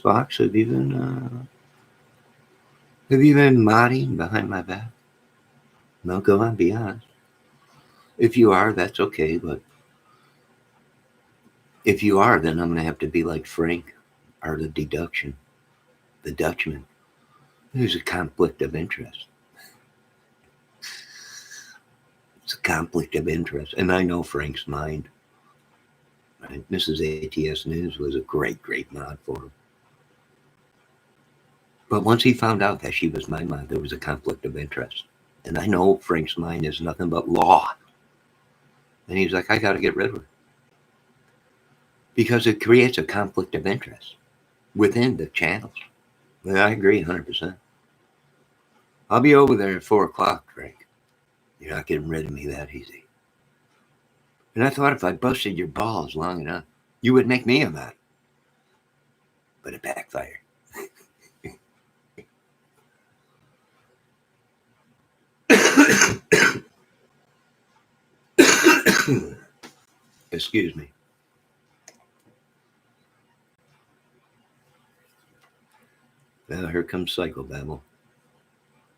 Fox, have you been modding behind my back? No, go on, be honest. If you are, that's okay, but if you are, then I'm going to have to be like Frank, Art of Deduction, the Dutchman. There's a conflict of interest. It's a conflict of interest. And I know Frank's mind. Right? Mrs. ATS News was a great, great mod for him. But once he found out that she was my mod, there was a conflict of interest. And I know Frank's mind is nothing but law. And he's like, I got to get rid of her. Because it creates a conflict of interest within the channels. And I agree 100%. I'll be over there at 4 o'clock, Frank. You're not getting rid of me that easy. And I thought if I busted your balls long enough, you would make me a mod. But it backfired. Excuse me. Now here comes Psychobabble.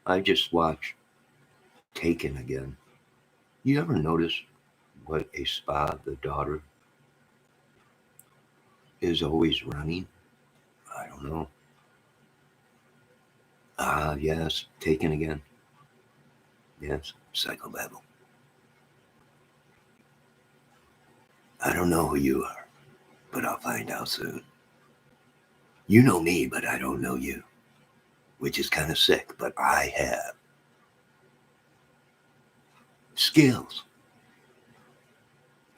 I just watched Taken again. You ever notice what a spa the daughter is always running? I don't know. Yes, Taken again. Yes, Psychobabble. I don't know who you are, but I'll find out soon. You know me, but I don't know you, which is kind of sick, but I have skills.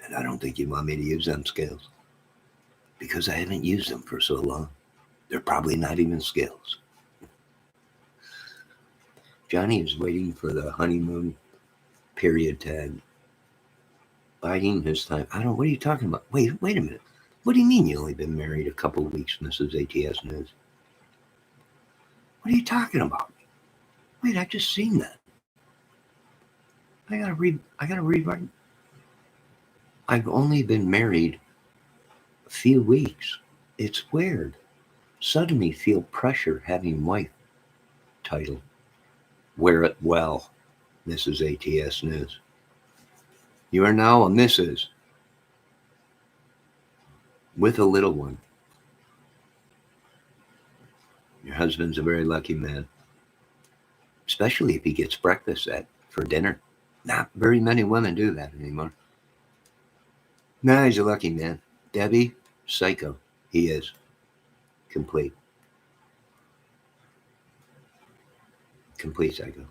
And I don't think you want me to use them skills because I haven't used them for so long. They're probably not even skills. Johnny is waiting for the honeymoon period tag. Biding his time. I don't, what are you talking about? Wait a minute. What do you mean you only been married a couple of weeks, Mrs. ATS News? What are you talking about? Wait, I just seen that. I gotta rewrite. I've only been married a few weeks. It's weird. Suddenly feel pressure having wife title. Wear it well, Mrs. ATS News. You are now a Mrs. with a little one. Your husband's a very lucky man, especially if he gets breakfast for dinner. Not very many women do that anymore. No, he's a lucky man. Debbie, psycho. He is. Complete. Complete psycho.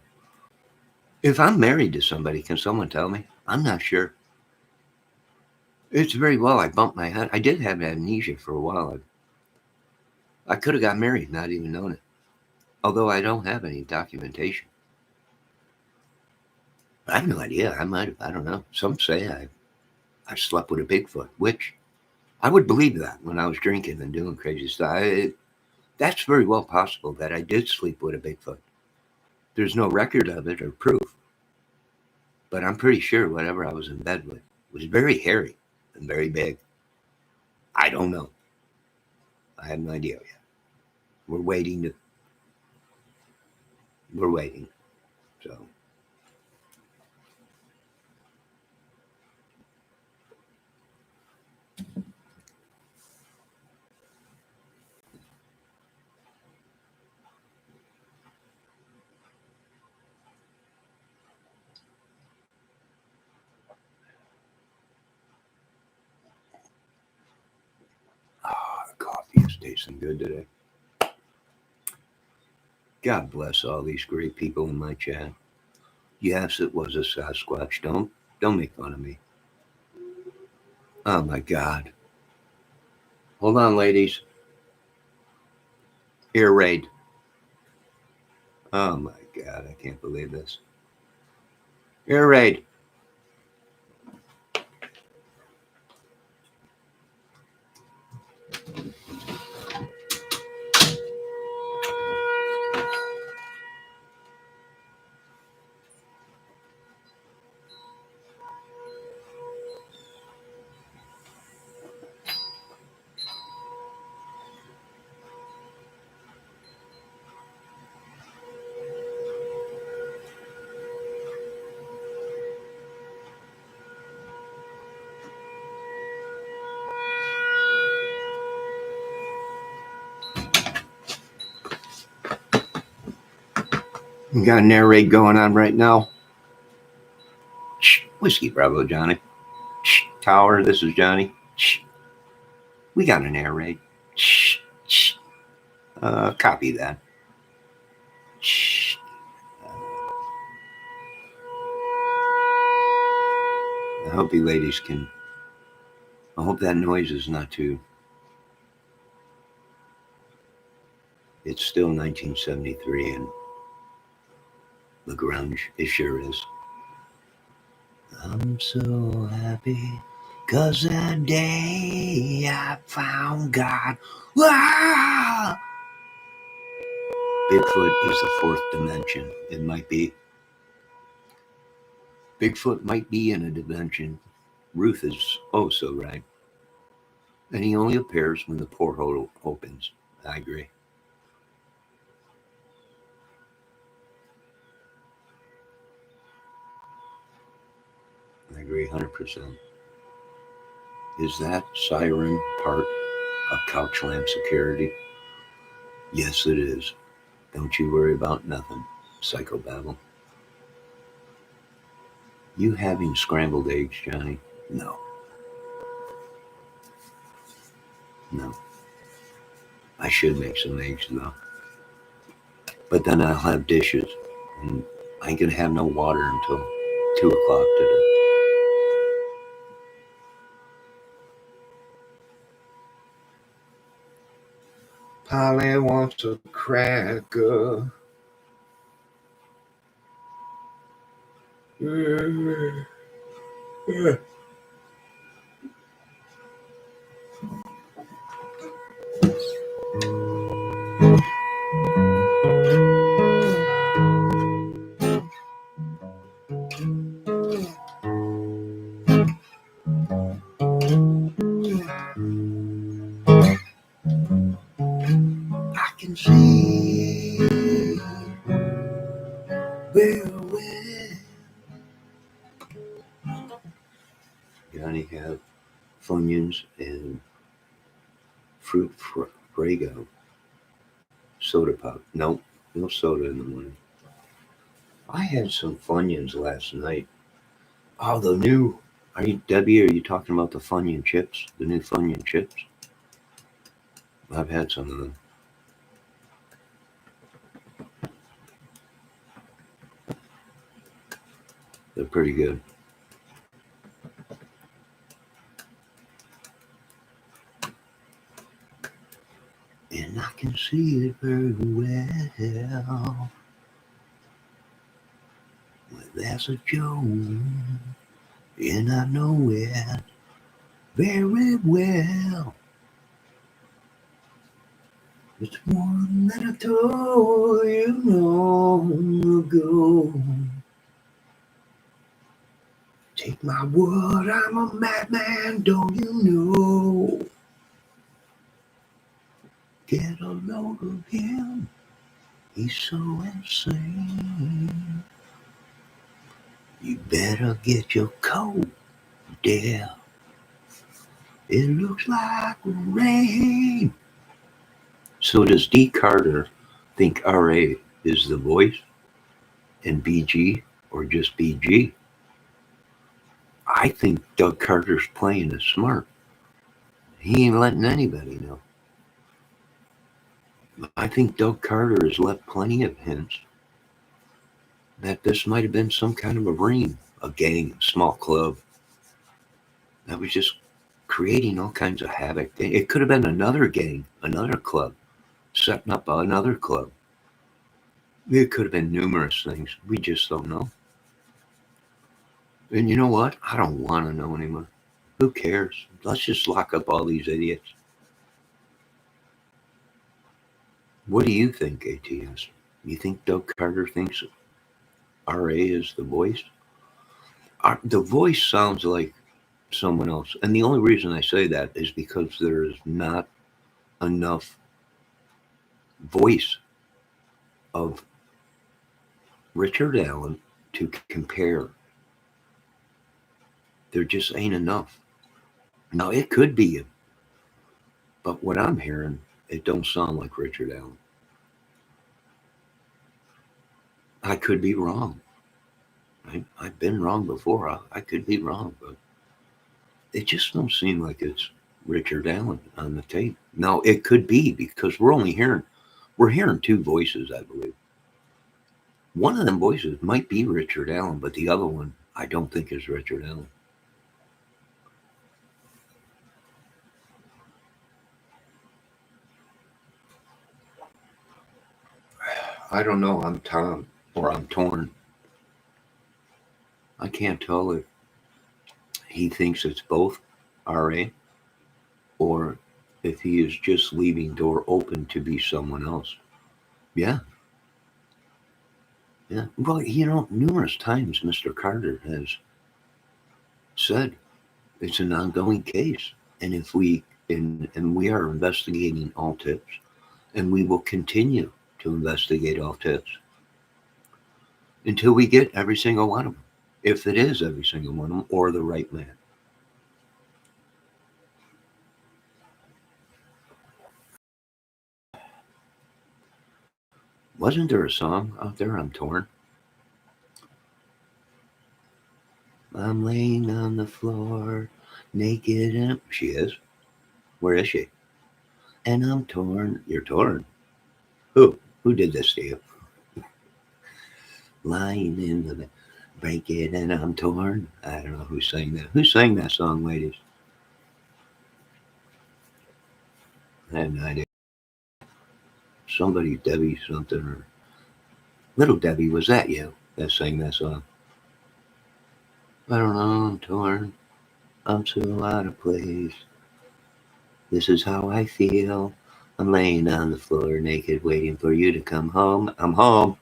If I'm married to somebody, can someone tell me? I'm not sure. It's very well I bumped my head. I did have amnesia for a while. I could have got married, not even known it. Although I don't have any documentation. I have no idea. I might have. I don't know. Some say I slept with a Bigfoot, which I would believe that when I was drinking and doing crazy stuff. That's very well possible that I did sleep with a Bigfoot. There's no record of it or proof. But I'm pretty sure whatever I was in bed with was very hairy and very big. I don't know. I have no idea yet. We're waiting. So. tasting good today. God bless all these great people in my chat. Yes, it was a Sasquatch. Don't make fun of me. Oh my God. Hold on, ladies. Air raid. Oh my God, I can't believe this. Air raid. We got an air raid going on right now. Shh, Whiskey Bravo, Johnny. Shh, Tower, this is Johnny. Shh. We got an air raid. Shh, shh. Copy that. Shh. I hope you ladies can. I hope that noise is not too. It's still 1973 and the grunge. It sure is. I'm so happy 'cause that day I found God. Ah! Bigfoot is the fourth dimension. It might be. Bigfoot might be in a dimension. Ruth is oh so right. And he only appears when the porthole opens. I agree. I agree 100%. Is that siren part of Couchland security? Yes, it is. Don't you worry about nothing, psychobabble. You having scrambled eggs, Johnny? No. No. I should make some eggs, though. But then I'll have dishes, and I ain't gonna have no water until 2 o'clock today. Polly wants a cracker. I can see very well. Johnny have Funyuns and fruit Prego. Soda pop. Nope, no soda in the morning. I had some Funyuns last night. Oh, the new. Are you, Debbie, are you talking about the Funyun chips? The new Funyun chips? I've had some of them. They're pretty good. And I can see it very well. Well, there's a Joe, and I know it very well. It's one that I told you long ago. Take my word, I'm a madman, don't you know? Get a load of him, he's so insane. You better get your coat, dear. It looks like rain. So does D. Carter think RA is the voice and BG or just BG? I think Doug Carter's playing it smart. He ain't letting anybody know. I think Doug Carter has left plenty of hints that this might have been some kind of a ring, a gang, a small club that was just creating all kinds of havoc. It could have been another gang, another club, setting up another club. It could have been numerous things. We just don't know. And you know what? I don't want to know anymore. Who cares? Let's just lock up all these idiots. What do you think, ATS? You think Doug Carter thinks RA is the voice? The voice sounds like someone else. And the only reason I say that is because there is not enough voice of Richard Allen to compare. There just ain't enough. Now, it could be, but what I'm hearing, it don't sound like Richard Allen. I could be wrong. Right? I've been wrong before. I could be wrong, but it just don't seem like it's Richard Allen on the tape. Now, it could be because we're hearing two voices, I believe. One of them voices might be Richard Allen, but the other one I don't think is Richard Allen. I don't know. I'm Tom, or I'm torn. I can't tell if he thinks it's both RA or if he is just leaving door open to be someone else. Yeah. Yeah. Well, numerous times Mr. Carter has said it's an ongoing case. And if and we are investigating all tips, and we will continue to investigate all tips until we get every single one of them, if it is every single one of them or the right man. Wasn't there a song out there? I'm torn. I'm laying on the floor, naked, and she is. Where is she? And I'm torn. You're torn. Who? Who did this to you? Lying in the bed, break it, and I'm torn. I don't know who sang that. Who sang that song, ladies? I have no idea. Somebody, Debbie something, or Little Debbie, was that you that sang that song? I don't know, I'm torn. I'm so out of place. This is how I feel. I'm laying on the floor naked, waiting for you to come home. I'm home.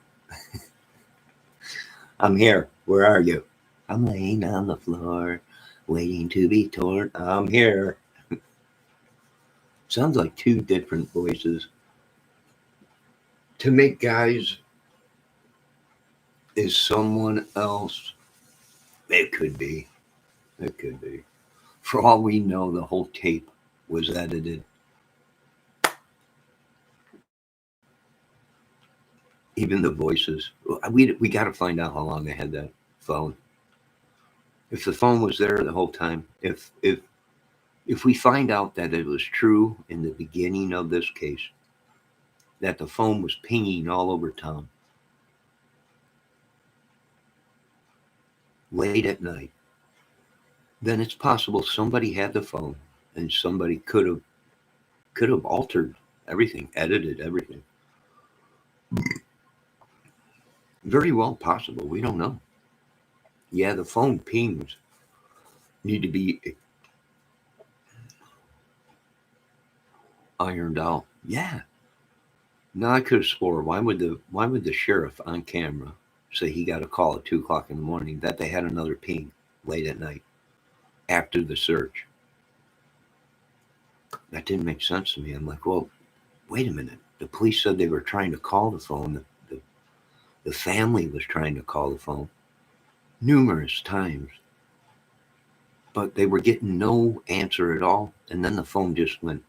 I'm here. Where are you? I'm laying on the floor, waiting to be torn. I'm here. Sounds like two different voices. To make guys is someone else. It could be. It could be. For all we know, the whole tape was edited. Even the voices. We got to find out how long they had that phone. If the phone was there the whole time, if we find out that it was true in the beginning of this case, that the phone was pinging all over town late at night, then it's possible somebody had the phone and somebody could have altered everything, edited everything. Very well possible. We don't know. Yeah, the phone pings need to be ironed out. Yeah. Now I could have swore. Why would the sheriff on camera say he got a call at 2 o'clock in the morning that they had another ping late at night after the search? That didn't make sense to me. I'm like, well, wait a minute. The police said they were trying to call the phone. The family was trying to call the phone numerous times, but they were getting no answer at all. And then the phone just went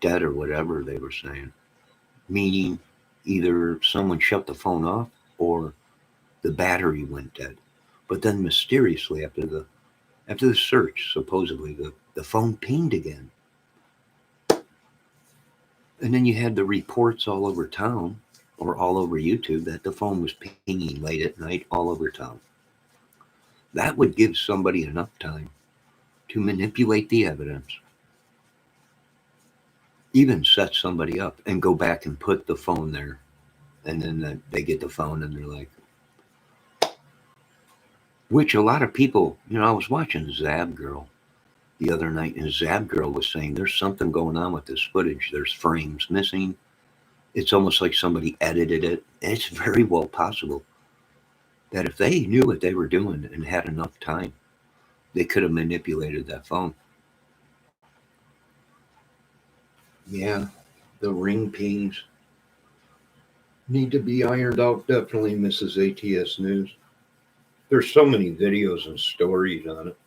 dead or whatever they were saying, meaning either someone shut the phone off or the battery went dead. But then mysteriously after the search, supposedly the phone pinged again. And then you had the reports all over town or all over YouTube that the phone was pinging late at night all over town. That would give somebody enough time to manipulate the evidence, even set somebody up and go back and put the phone there. And then they get the phone and they're like, which a lot of people, I was watching Zab Girl the other night, and Zab Girl was saying there's something going on with this footage. There's frames missing. It's almost like somebody edited it. And it's very well possible that if they knew what they were doing and had enough time, they could have manipulated that phone. Yeah, the ring pings need to be ironed out, definitely, Mrs. ATS News. There's so many videos and stories on it.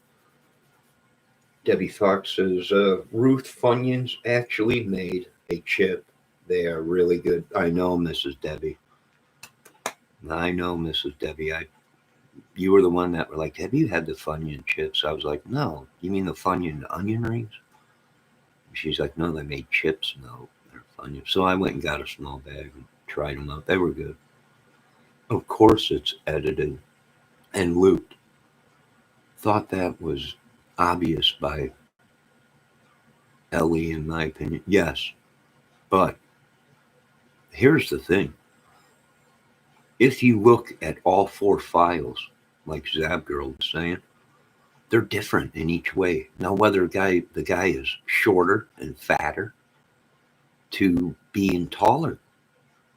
Debbie Fox says Ruth Funyuns actually made a chip. They are really good. I know, Mrs. Debbie. I know, Mrs. Debbie. You were the one that were like, have you had the Funyun chips? I was like, no. You mean the Funyun onion rings? She's like, no, they made chips. No, they're Funyun. So I went and got a small bag and tried them out. They were good. Of course, it's edited and looped. Thought that was obvious by Ellie, in my opinion. Yes, but here's the thing. If you look at all four files, like Zabgirl was saying, they're different in each way. Now, whether the guy is shorter and fatter to being taller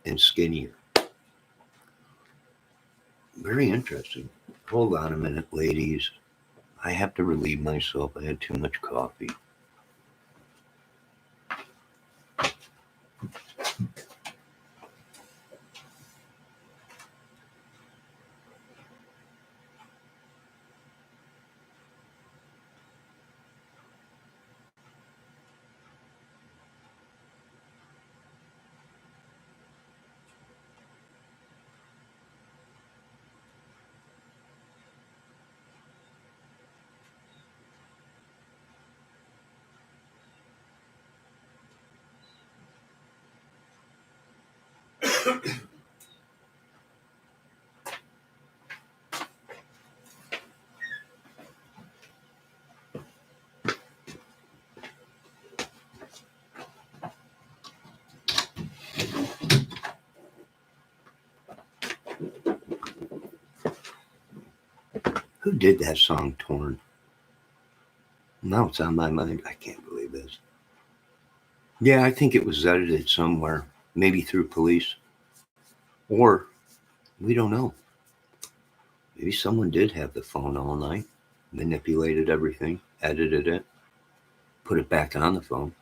and skinnier. Very interesting. Hold on a minute, ladies. I have to relieve myself. I had too much coffee. Who did that song, Torn? Now it's on my mind. I can't believe this. Yeah, I think it was edited somewhere, maybe through police. Or, we don't know. Maybe someone did have the phone all night, manipulated everything, edited it, put it back on the phone.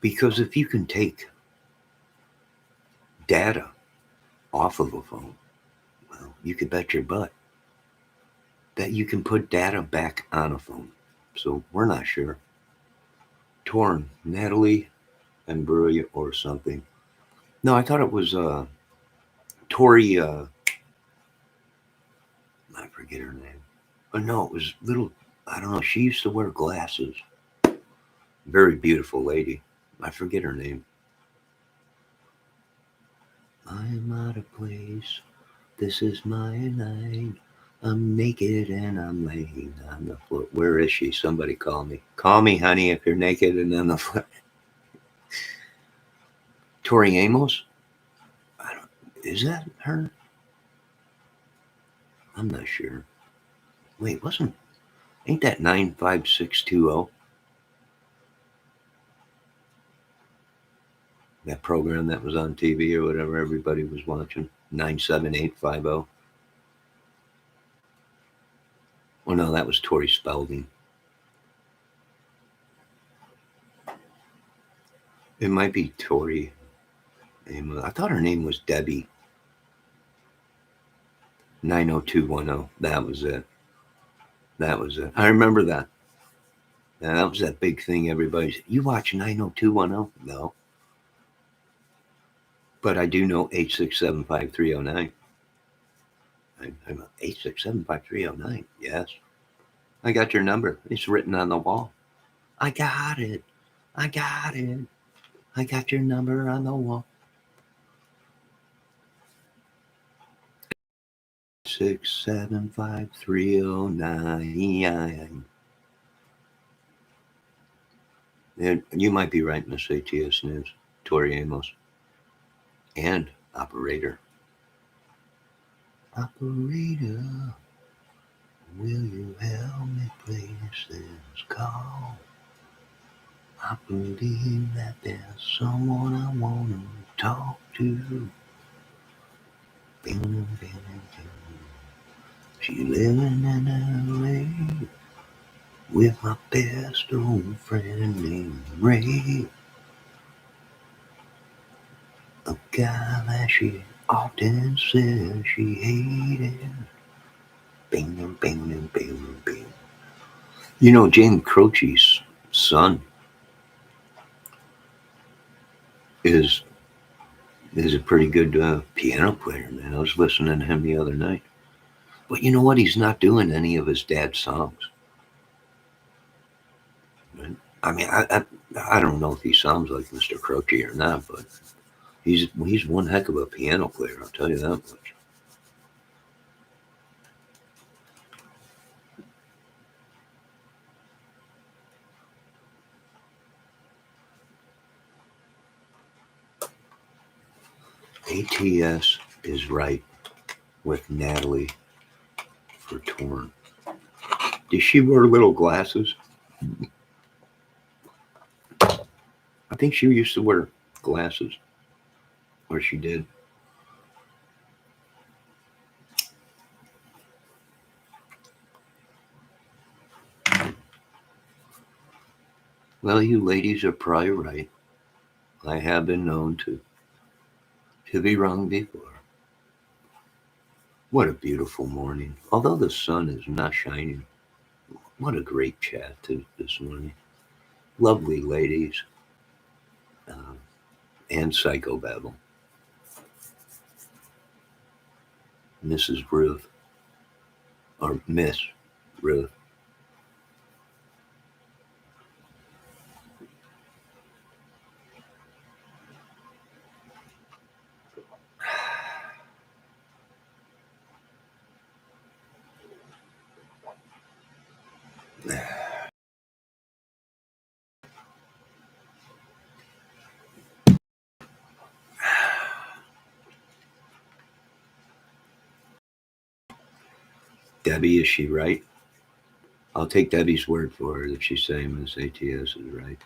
Because if you can take data off of a phone, well, you could bet your butt that you can put data back on a phone. So we're not sure. Torn, Natalie and Bruy or something. No, I thought it was Tori. I forget her name. Oh no, it was little. I don't know. She used to wear glasses. Very beautiful lady. I forget her name. I'm out of place. This is my night. I'm naked and I'm laying on the floor. Where is she? Somebody call me. Call me, honey, if you're naked and on the floor. Tori Amos? Is that her? I'm not sure. Wait, ain't that 95620? That program that was on TV or whatever everybody was watching? 97850. Well, no, that was Tori Spalding. It might be Tori. I thought her name was Debbie. 90210. That was it. That was it. I remember that. Now, that was that big thing everybody said. You watch 90210? No. But I do know 8675309. I'm 8675309. Yes. I got your number. It's written on the wall. I got it. I got it. I got your number on the wall. 6753099. And you might be right, Miss ATS News. Tori Amos. And operator. Operator, will you help me place this call? I believe that there's someone I want to talk to. Bing, bing, bing. She living in LA with my best old friend named Ray. A guy that she often says she hated. Bing, bing, bing, bing, bing. You know, James Croce's son is a pretty good piano player, man. I was listening to him the other night. But you know what? He's not doing any of his dad's songs. Right? I mean, I don't know if he sounds like Mr. Croce or not, but he's one heck of a piano player. I'll tell you that much. ATS is right with Natalie for Torn. Does she wear little glasses? I think she used to wear glasses. Or she did. Well, you ladies are probably right. I have been known to be wrong before. What a beautiful morning. Although the sun is not shining, what a great chat this morning. Lovely ladies. And psychobabble. Mrs. Ruth. Or Miss Ruth. Debbie, is she right? I'll take Debbie's word for her that she's saying Miss ATS is right.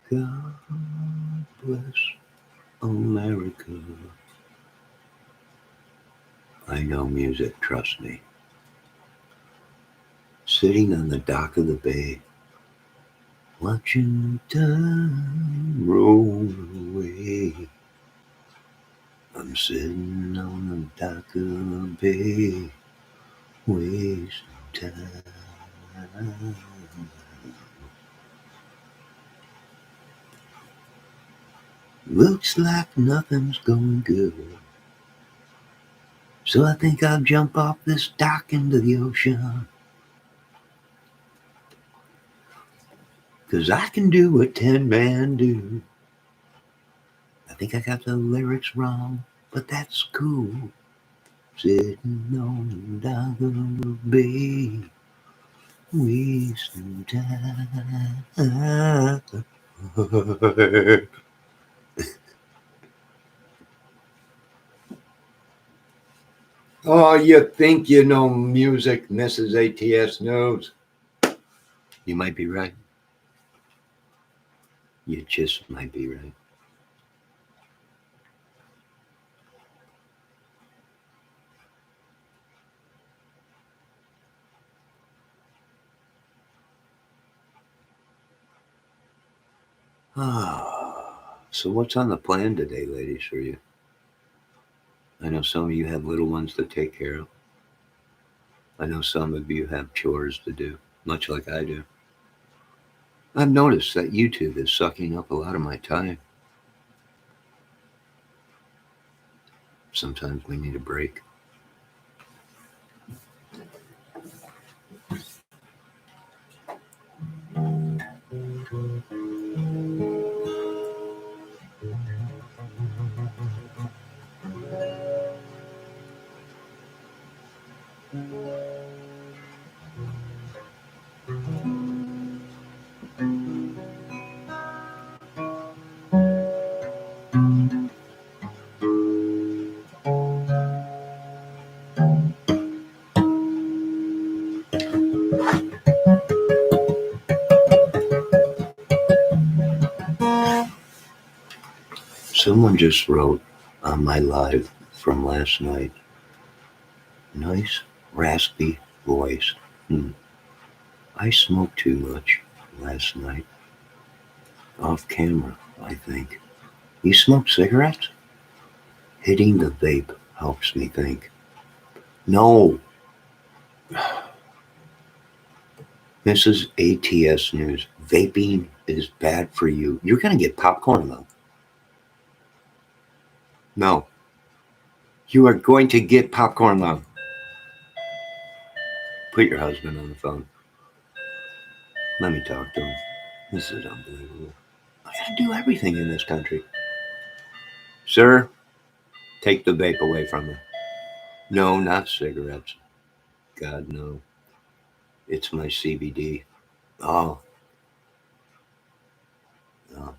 God bless America. I know music, trust me. Sitting on the dock of the bay, watching time roll away. I'm sitting on the dock of the bay, wasting time. Looks like nothing's going good. So I think I'll jump off this dock into the ocean. 'Cause I can do what 10 men do. I think I got the lyrics wrong, but that's cool. Sitting on the dock of the bay, wasting time. Oh, you think you know music, Mrs. ATS knows. You might be right. You just might be right. So what's on the plan today, ladies, for you? I know some of you have little ones to take care of. I know some of you have chores to do, much like I do. I've noticed that YouTube is sucking up a lot of my time. Sometimes we need a break. Someone just wrote on my live from last night, nice raspy voice. I smoked too much last night. Off camera, I think. You smoke cigarettes? Hitting the vape helps me think. No, this is ATS News. Vaping is bad for you. You're going to get popcorn though. No, you are going to get popcorn lung. Put your husband on the phone. Let me talk to him. This is unbelievable. I gotta do everything in this country. Sir, take the vape away from her. No, not cigarettes. God, no. It's my CBD. Oh,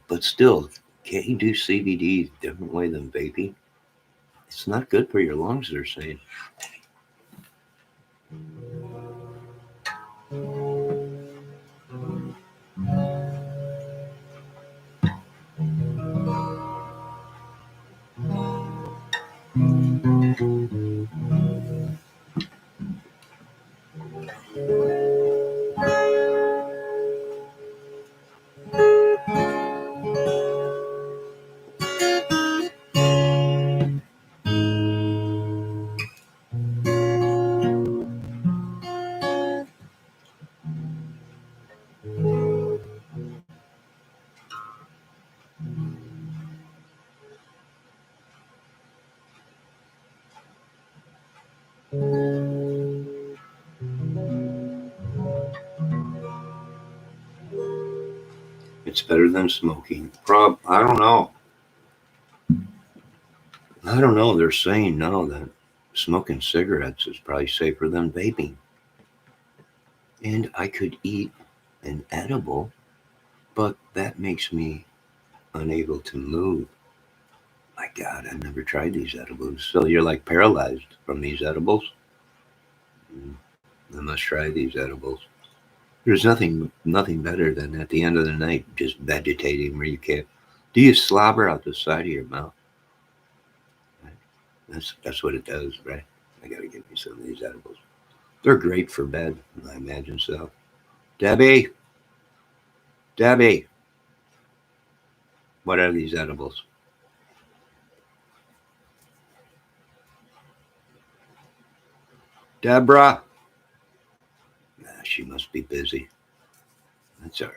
but still, can't you do CBD a different way than vaping? It's not good for your lungs, they're saying. It's better than smoking. I don't know. I don't know. They're saying now that smoking cigarettes is probably safer than vaping. And I could eat an edible, but that makes me unable to move. My God, I've never tried these edibles. So you're like paralyzed from these edibles? Mm, I must try these edibles. There's nothing better than at the end of the night just vegetating where you can't. Do you slobber out the side of your mouth? Right? That's what it does, right? I gotta get me some of these edibles. They're great for bed, I imagine so. Debbie, Debbie, what are these edibles? Deborah. She must be busy. That's all right.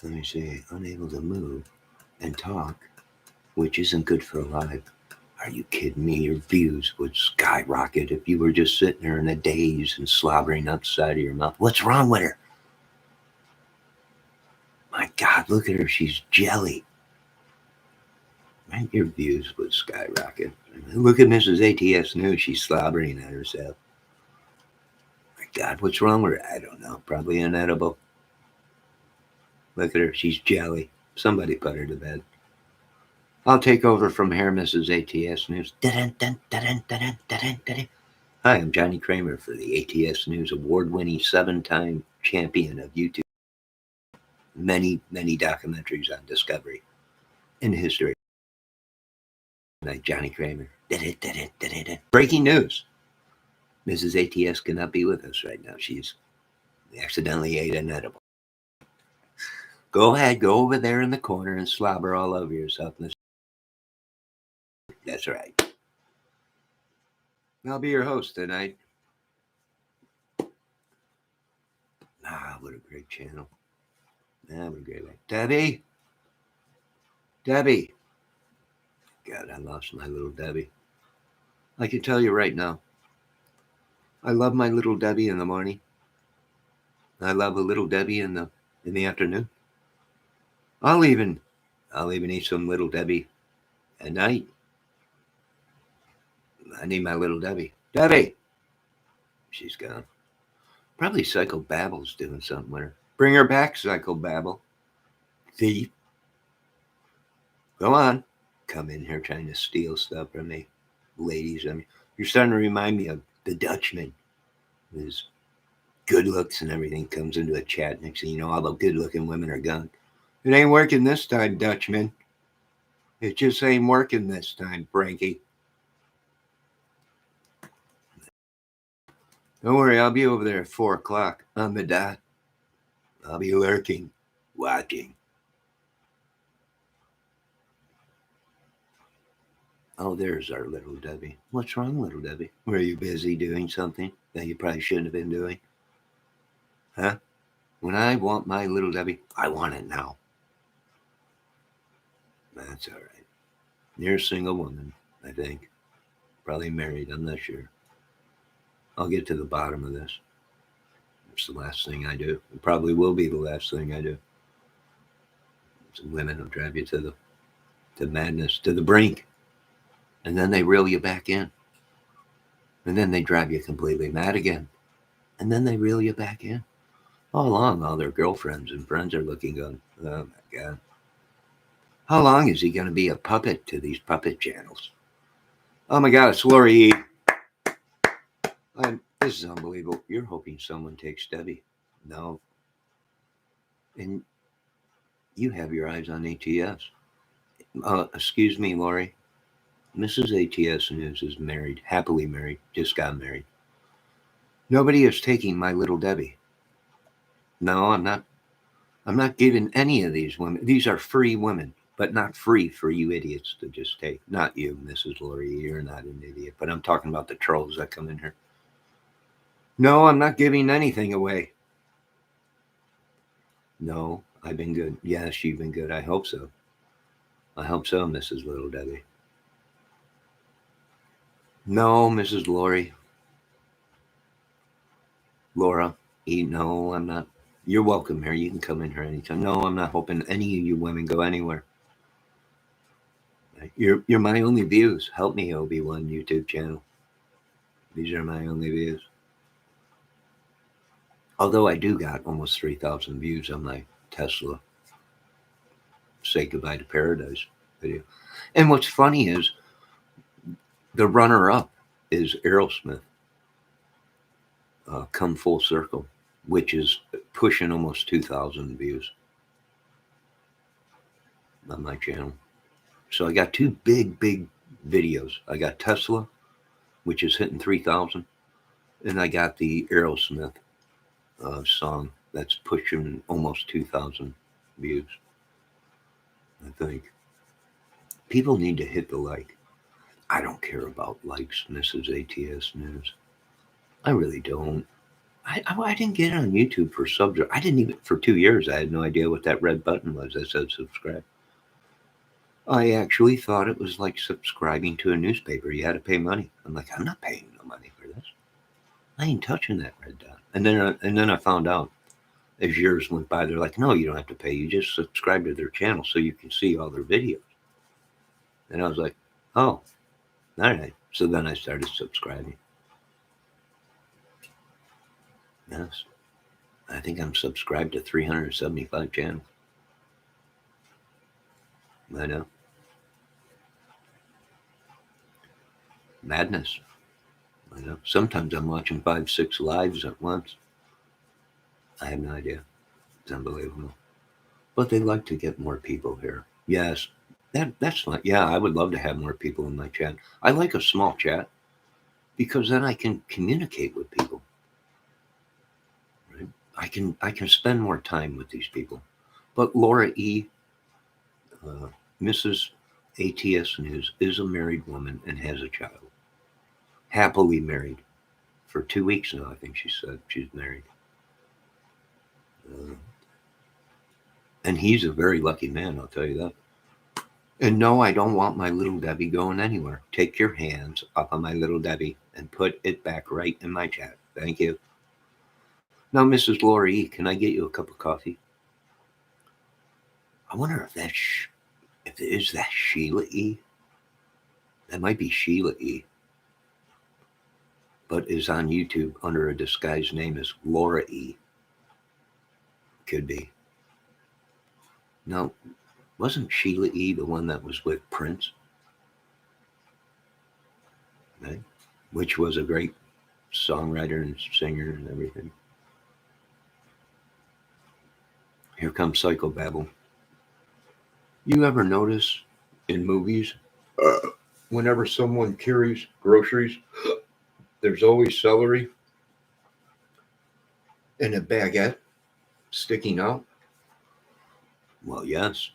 Let me see. Unable to move and talk, which isn't good for a live. Are you kidding me? Your views would skyrocket if you were just sitting there in a daze and slobbering outside of your mouth. What's wrong with her? My God, look at her. She's jelly. Right? Your views would skyrocket. Look at Mrs. ATS News. She's slobbering at herself. My God, what's wrong with her? I don't know. Probably inedible. Look at her. She's jelly. Somebody put her to bed. I'll take over from here, Mrs. ATS News. Hi, I'm Johnny Kramer for the ATS News award-winning 7-time champion of YouTube. Many, many documentaries on discovery in history. Like Johnny Kramer. Breaking news. Mrs. ATS cannot be with us right now. She's accidentally ate an edible. Go ahead, go over there in the corner and slobber all over yourself, Miss. That's right. I'll be your host tonight. Ah, what a great channel. Ah, what a great one. Debbie? Debbie. God, I lost my little Debbie. I can tell you right now, I love my little Debbie in the morning. I love a little Debbie in the afternoon. I'll even eat some little Debbie at night. I need my little Debbie. Debbie! She's gone. Probably Psycho Babble's doing something with her. Bring her back, Psycho Babble. Thief. Go on. Come in here trying to steal stuff from me. Ladies, I mean, you're starting to remind me of the Dutchman. His good looks and everything comes into a chat. Next thing you know, all the good looking women are gone. It ain't working this time, Dutchman. It just ain't working this time, Frankie. Don't worry, I'll be over there at 4 o'clock on the dot. I'll be lurking, watching. Oh, there's our little Debbie. What's wrong, little Debbie? Were you busy doing something that you probably shouldn't have been doing? Huh? When I want my little Debbie, I want it now. That's all right. You're a single woman, I think. Probably married, I'm not sure. I'll get to the bottom of this. It's the last thing I do. It probably will be the last thing I do. Some women will drive you to madness, to the brink. And then they reel you back in. And then they drive you completely mad again. And then they reel you back in. All along, all their girlfriends and friends are looking, going, oh my God. How long is he going to be a puppet to these puppet channels? Oh my God, it's Lori E. This is unbelievable. You're hoping someone takes Debbie. No. And you have your eyes on ATS. Excuse me, Lori. Mrs. ATS News is married, happily married, just got married. Nobody is taking my little Debbie. No, I'm not giving any of these women. These are free women, but not free for you idiots to just take. Not you, Mrs. Lori. You're not an idiot. But I'm talking about the trolls that come in here. No, I'm not giving anything away. No, I've been good. Yes, you've been good. I hope so. I hope so, Mrs. Little Debbie. No, Mrs. Lori. Laura. No, I'm not. You're welcome here. You can come in here anytime. No, I'm not hoping any of you women go anywhere. You're my only views. Help me, Obi-Wan YouTube channel. These are my only views. Although I do got almost 3,000 views on my Tesla Say Goodbye to Paradise video. And what's funny is the runner-up is Aerosmith, Come Full Circle, which is pushing almost 2,000 views on my channel. So I got two big videos. I got Tesla, which is hitting 3,000, and I got the Aerosmith song that's pushing almost 2,000 views. I think people need to hit the like. I don't care about likes, Mrs. ATS News. I really don't. I didn't get it on YouTube for subs. I didn't even, for 2 years, I had no idea what that red button was that said subscribe. I actually thought it was like subscribing to a newspaper. You had to pay money. I'm like, I'm not paying no money for this. I ain't touching that red dot. And then I found out as years went by, they're like, no, you don't have to pay. You just subscribe to their channel so you can see all their videos. And I was like, oh, all right. So then I started subscribing. Yes. I think I'm subscribed to 375 channels. I know. Madness. I know. Sometimes I'm watching 5, 6 lives at once. I have no idea. It's unbelievable. But they like to get more people here. Yes. That's fine. Yeah, I would love to have more people in my chat. I like a small chat because then I can communicate with people. Right? I can spend more time with these people. But Laura E., Mrs. ATS News, is a married woman and has a child. Happily married. For 2 weeks now, I think she said she's married. And he's a very lucky man, I'll tell you that. And no, I don't want my little Debbie going anywhere. Take your hands off of my little Debbie and put it back right in my chat. Thank you. Now, Mrs. Laura E., can I get you a cup of coffee? I wonder if is that Sheila E. That might be Sheila E., but is on YouTube under a disguised name as Laura E. Could be. No, wasn't Sheila E. the one that was with Prince? Right? Which was a great songwriter and singer and everything. Here comes Psychobabble. You ever notice in movies, whenever someone carries groceries, there's always celery and a baguette sticking out? Well, yes.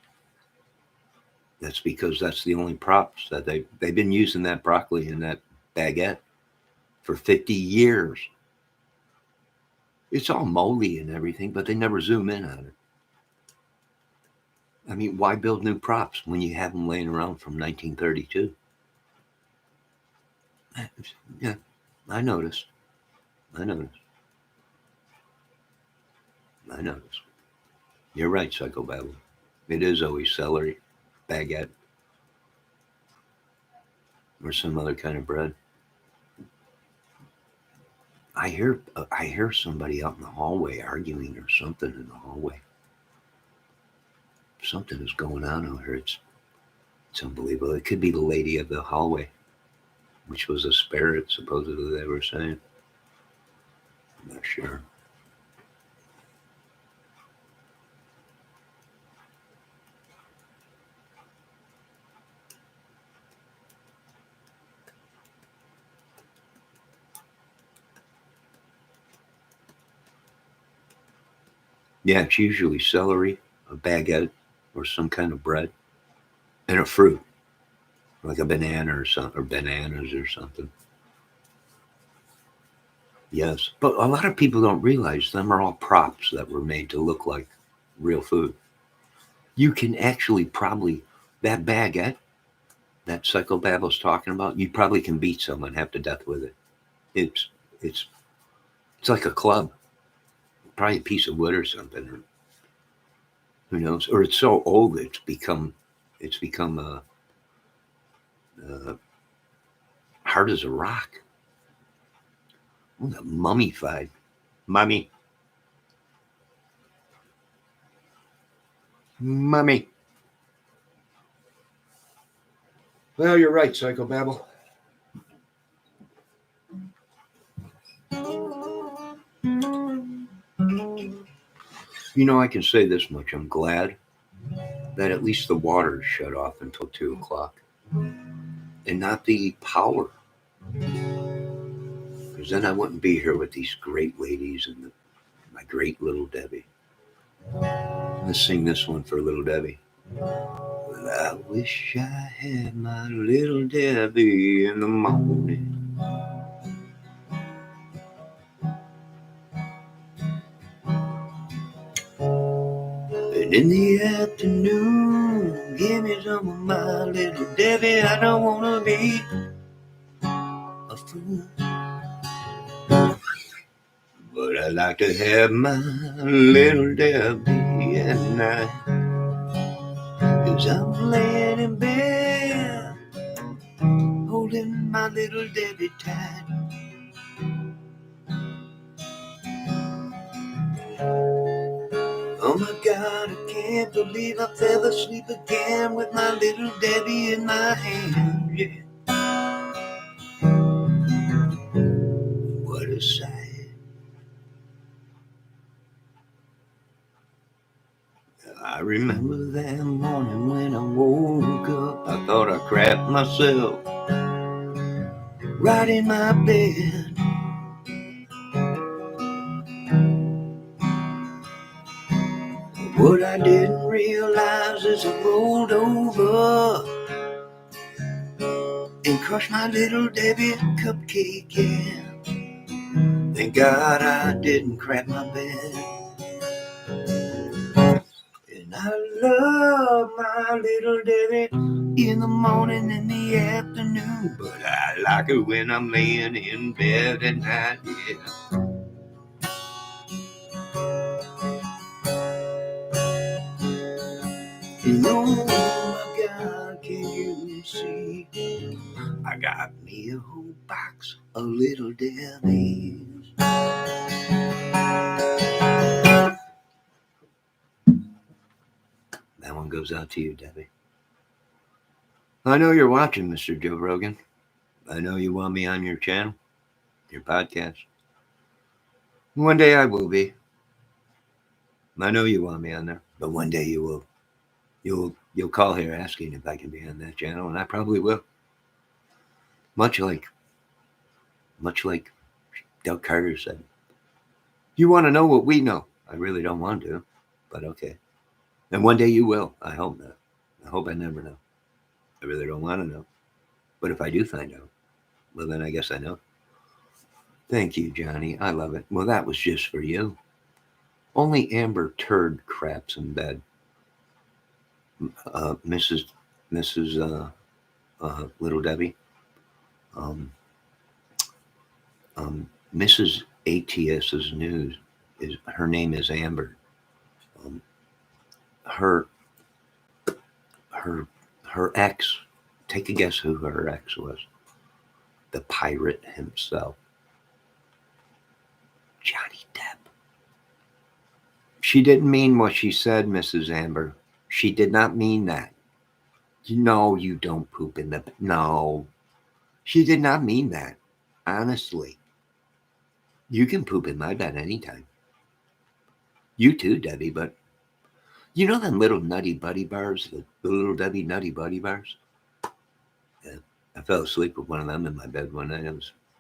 That's because that's the only props that they've been using that broccoli and that baguette for 50 years. It's all moldy and everything, but they never zoom in on it. I mean, why build new props when you have them laying around from 1932? Yeah, I noticed. I noticed. I noticed. You're right, Psychobabble. It is always celery, baguette, or some other kind of bread. I hear somebody out in the hallway arguing or something in the hallway. Something is going on out here. It's unbelievable. It could be the lady of the hallway, which was a spirit, supposedly they were saying. I'm not sure. Yeah, it's usually celery, a baguette, or some kind of bread, and a fruit, like a banana or something, or bananas or something. Yes, but a lot of people don't realize them are all props that were made to look like real food. You can actually probably, that baguette that Psychobabble's talking about, you probably can beat someone half to death with it. It's it's it's like a club, probably a piece of wood or something. Or who knows? Or it's so old it's become hard as a rock. Mummified. Mummy. Mummy. Well, you're right, Psychobabble. I can say this much. I'm glad that at least the water is shut off until 2 o'clock and not the power. Because then I wouldn't be here with these great ladies and my great little Debbie. Let's sing this one for little Debbie. Well, I wish I had my little Debbie in the morning. And in the afternoon, give me some of my little Debbie. I don't want to be a fool, but I like to have my little Debbie at night. 'Cause I'm laying in bed, holding my little Debbie tight. Oh my God, I can't believe I fell asleep again with my little Debbie in my hand. Yeah, what a sight. I remember that morning when I woke up, I thought I crapped myself right in my bed. What I didn't realize is I rolled over and crushed my little Debbie cupcake, yeah. Thank God I didn't crap my bed. And I love my little Debbie in the morning and the afternoon, but I like her when I'm laying in bed at night, yeah. And oh my God, can you see? I got me a whole box of little Debbie. That one goes out to you, Debbie. I know you're watching, Mr. Joe Rogan. I know you want me on your channel, your podcast. One day I will be. I know you want me on there, but one day you will. You'll call here asking if I can be on that channel, and I probably will. Much like Doug Carter said. You want to know what we know? I really don't want to, but okay. And one day you will. I hope not. I hope I never know. I really don't want to know. But if I do find out, well, then I guess I know. Thank you, Johnny. I love it. Well, that was just for you. Only Amber Turd craps in bed. Mrs. Little Debbie. Um, Mrs. ATS's news is her name is Amber. Um, her her her ex. Take a guess who her ex was. The pirate himself, Johnny Depp. She didn't mean what she said, Mrs. Amber. She did not mean that. No, you don't poop in the... No. She did not mean that. Honestly. You can poop in my bed anytime. You too, Debbie, but... You know them little nutty buddy bars? The little Debbie nutty buddy bars? Yeah. I fell asleep with one of them in my bed one night. I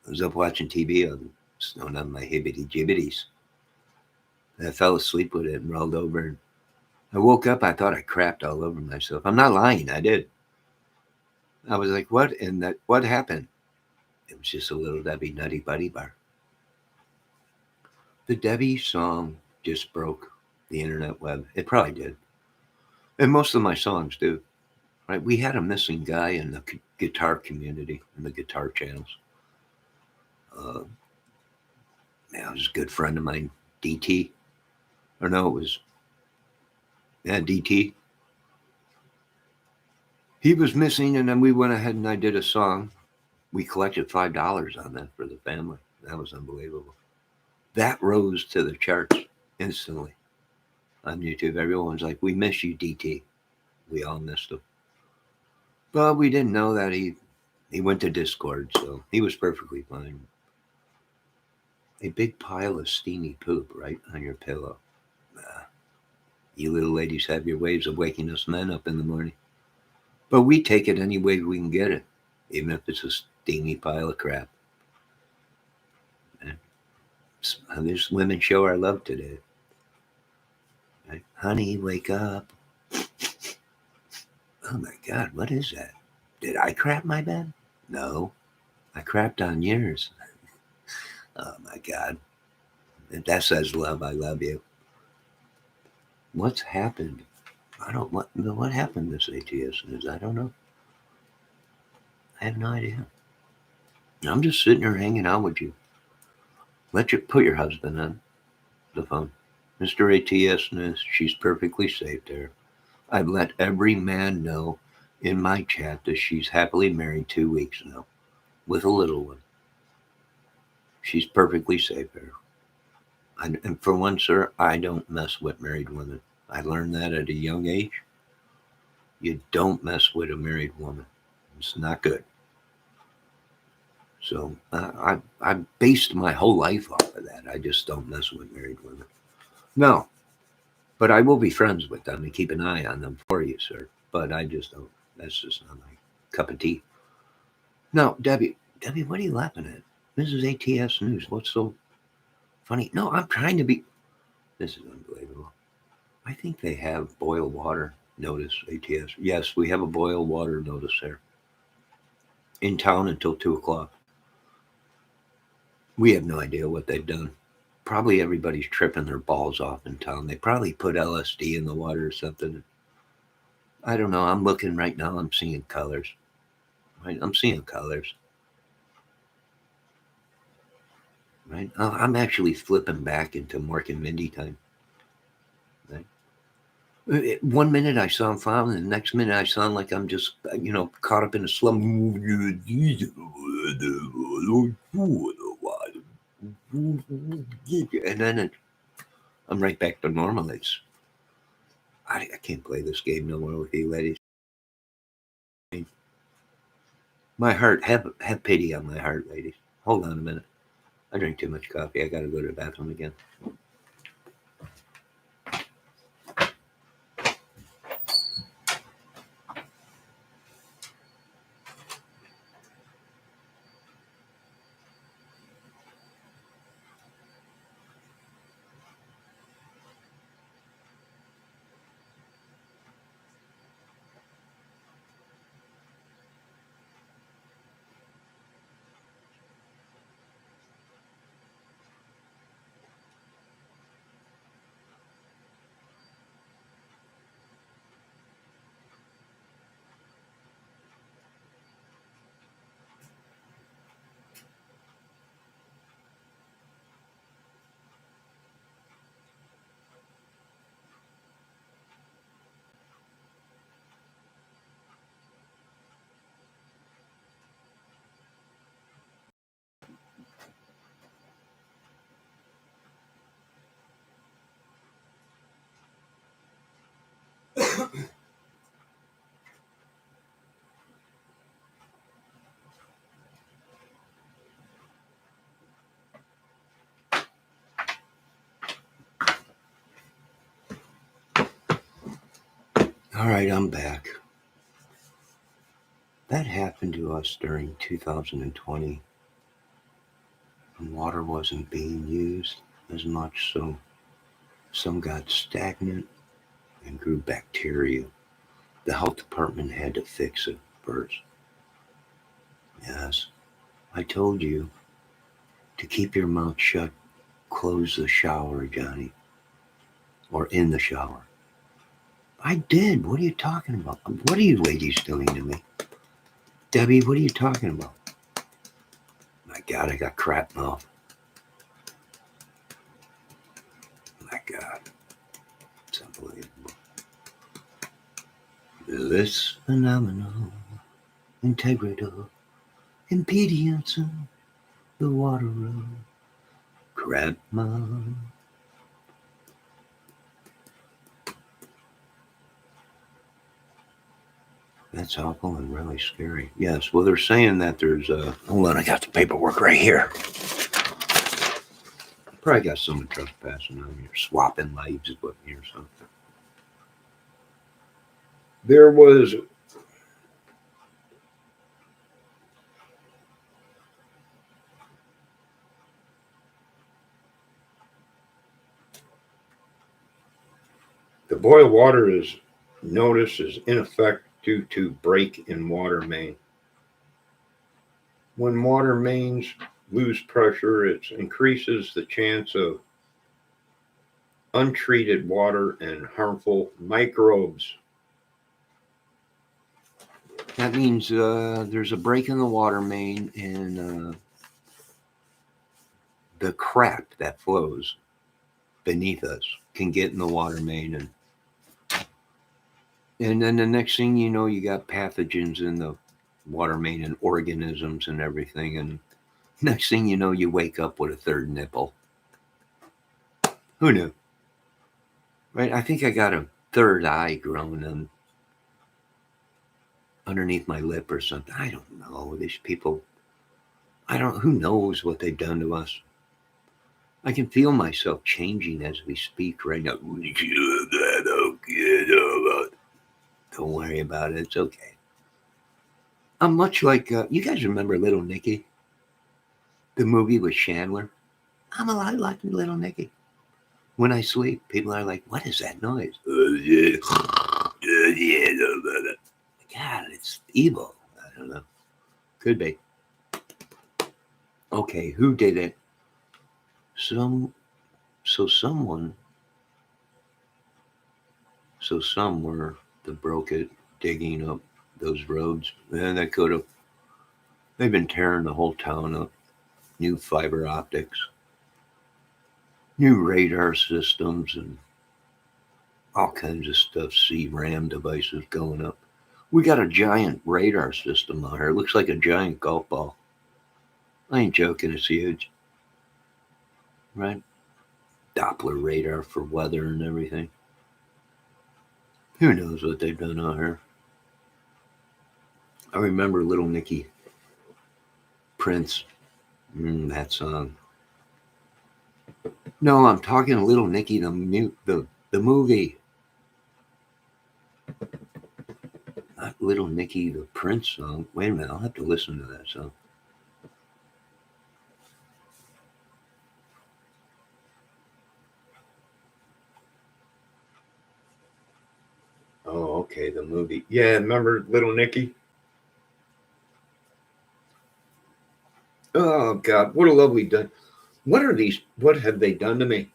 was up watching TV. I was snowing on my hibbity-jibbities. And I fell asleep with it and rolled over. And I woke up. I thought I crapped all over myself. I'm not lying. I did. I was like, what? And that, what happened? It was just a little Debbie Nutty Buddy bar. The Debbie song just broke the internet web. It probably did. And most of my songs do. Right? We had a missing guy in the guitar community, in the guitar channels. It was a good friend of mine, DT. Or no, it was, DT. He was missing, and then we went ahead and I did a song. We collected $5 on that for the family. That was unbelievable. That rose to the charts instantly on YouTube. Everyone's like, we miss you, DT. We all missed him. But we didn't know that he went to Discord, so he was perfectly fine. A big pile of steamy poop right on your pillow. You little ladies have your ways of waking us men up in the morning. But we take it any way we can get it, even if it's a steamy pile of crap. And this women show our love today. Right? Honey, wake up. Oh my God, what is that? Did I crap my bed? No, I crapped on yours. Oh my God. If that says love, I love you. What's happened? What happened this ATS news? I don't know. I have no idea. I'm just sitting here hanging out with you. Let you put your husband on the phone. Mr. ATS news, she's perfectly safe there. I've let every man know in my chat that she's happily married 2 weeks now with a little one. She's perfectly safe there. And for one, sir, I don't mess with married women. I learned that at a young age. You don't mess with a married woman. It's not good. So I based my whole life off of that. I just don't mess with married women. No, but I will be friends with them and keep an eye on them for you, sir. But I just don't. That's just not my cup of tea. No, Debbie, what are you laughing at? This is ATS News. What's so funny? No, I'm trying to be. This is unbelievable. I think they have boil water notice, ATS. Yes, we have a boil water notice there in town until 2 o'clock. We have no idea what they've done. Probably everybody's tripping their balls off in town. They probably put LSD in the water or something. I don't know. I'm looking right now. I'm seeing colors. Right? I'm seeing colors. Right? I'm actually flipping back into Mork and Mindy time. Right? 1 minute I sound fine, and the next minute I sound like I'm just, caught up in a slum. And then I'm right back to normal. I can't play this game no more with you ladies. My heart, have pity on my heart, ladies. Hold on a minute. I drink too much coffee. I got to go to the bathroom again. All right, I'm back. That happened to us during 2020 when water wasn't being used as much, so some got stagnant and grew bacteria. The health department had to fix it first. Yes, I told you to keep your mouth shut, close the shower, Johnny, or in the shower. I did. What are you talking about? What are you ladies doing to me? Debbie, what are you talking about? My God, I got crap mouth. My God, it's unbelievable. This phenomenal, integral, impedance of the water road. Crap mouth. That's awful and really scary. Yes, well, they're saying that there's a. Hold on, I got the paperwork right here. Probably got someone trespassing on here, swapping lives with me or something. There was. The boil water is notice is in effect due to break in water main. When water mains lose pressure, it increases the chance of untreated water and harmful microbes. That means there's a break in the water main, and the crap that flows beneath us can get in the water main, and then the next thing you know, you got pathogens in the water main and organisms and everything, and next thing you know, you wake up with a third nipple. Who knew? Right? I think I got a third eye grown underneath my lip or something. I don't know. These people, who knows what they've done to us? I can feel myself changing as we speak right now. Don't worry about it. It's okay. I'm much like, you guys remember Little Nicky? The movie with Chandler? I'm a lot like Little Nicky. When I sleep, people are like, what is that noise? God, it's evil. I don't know. Could be. Okay, who did it? Some were that broke it, digging up those roads. And they could have. They've been tearing the whole town up. New fiber optics, new radar systems, and all kinds of stuff. C-RAM devices going up. We got a giant radar system out here. It looks like a giant golf ball. I ain't joking. It's huge, right? Doppler radar for weather and everything. Who knows what they've done out here? I remember Little Nicky, Prince, that song. No, I'm talking Little Nicky, the movie. Not Little Nicky, the Prince song. Wait a minute, I'll have to listen to that song. Oh, okay, the movie. Yeah, remember Little Nicky? Oh God, what a lovely done. What are these? What have they done to me?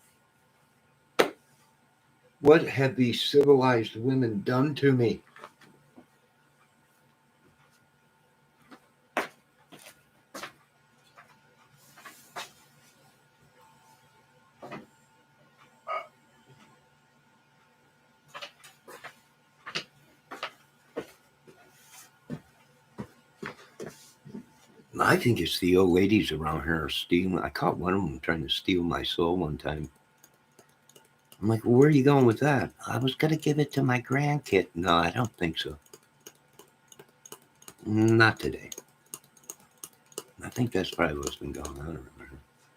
What have these civilized women done to me? I think it's the old ladies around here stealing. I caught one of them trying to steal my soul one time. I'm like, well, where are you going with that? I was going to give it to my grandkid. No, I don't think so. Not today. I think that's probably what's been going on.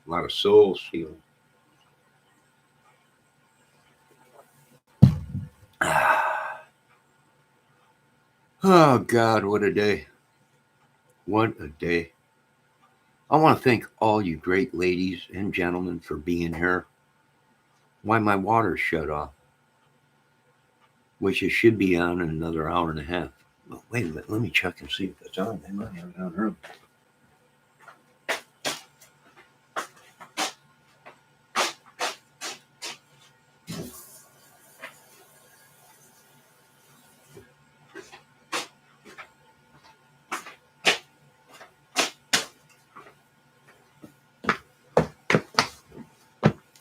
A lot of soul stealing. Oh, God, what a day. What a day. I want to thank all you great ladies and gentlemen for being here. Why my water's shut off, which it should be on in another hour and a half. Well, wait a minute, let me check and see if it's on. They might have it on early.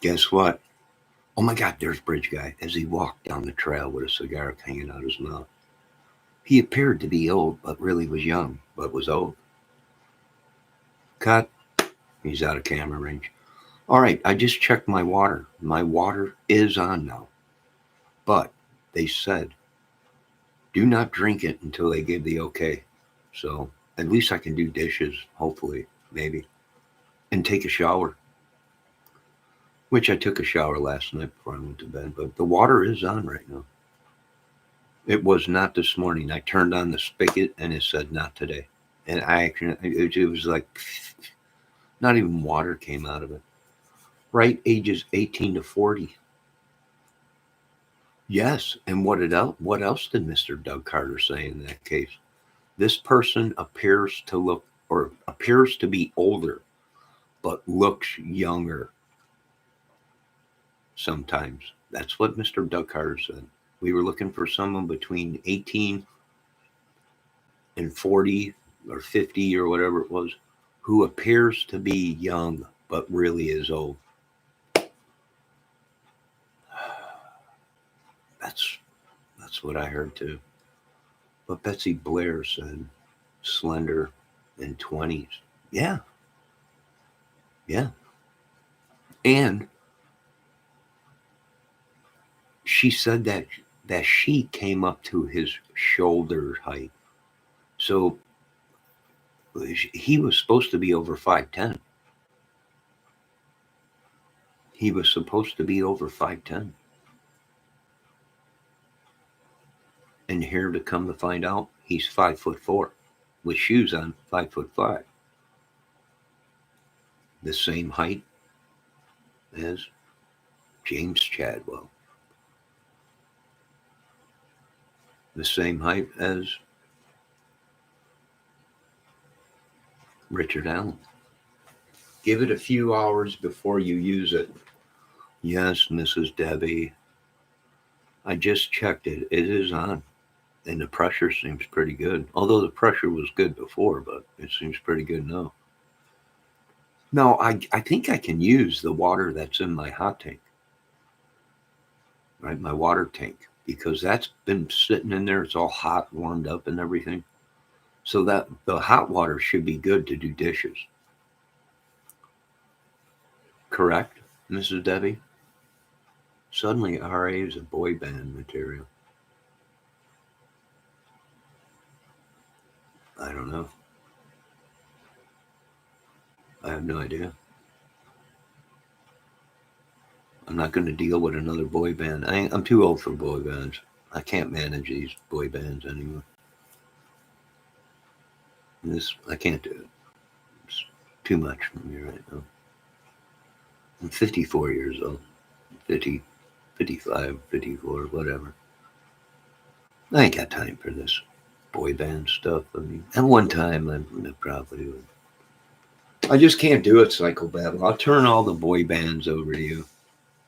Guess what? Oh my God, there's Bridge Guy as he walked down the trail with a cigar hanging out his mouth. He appeared to be old, but really was young, but was old. Cut. He's out of camera range. All right, I just checked my water. My water is on now. But they said, do not drink it until they give the okay. So at least I can do dishes, hopefully, maybe, and take a shower. Which I took a shower last night before I went to bed, but the water is on right now. It was not this morning. I turned on the spigot and it said not today. And I actually, it was like not even water came out of it. Right, ages 18 to 40. Yes, and what else did Mr. Doug Carter say in that case? This person appears to be older, but looks younger. sometimes. That's what Mr. Doug Carter said. We were looking for someone between 18 and 40 or 50 or whatever it was, who appears to be young but really is old. That's what I heard too. But Betsy Blair said slender in 20s. Yeah. Yeah. And she said that she came up to his shoulder height. So he was supposed to be over 5'10". He was supposed to be over 5'10". And here to come to find out, he's 5'4", with shoes on, 5'5". The same height as James Chadwell. The same height as Richard Allen. Give it a few hours before you use it. Yes, Mrs. Debbie. I just checked it. It is on. And the pressure seems pretty good. Although the pressure was good before, but it seems pretty good now. No, I think I can use the water that's in my hot tank. Right, my water tank. Because that's been sitting in there. It's all hot, warmed up and everything. So that the hot water should be good to do dishes. Correct, Mrs. Debbie? Suddenly RA is a boy band material. I don't know. I have no idea. I'm not going to deal with another boy band. I'm too old for boy bands. I can't manage these boy bands anymore. I can't do it. It's too much for me right now. I'm 54 years old. 50, 55, 54, whatever. I ain't got time for this boy band stuff. I mean, at one time, I probably would. I just can't do it, Psychobabble. I'll turn all the boy bands over to you.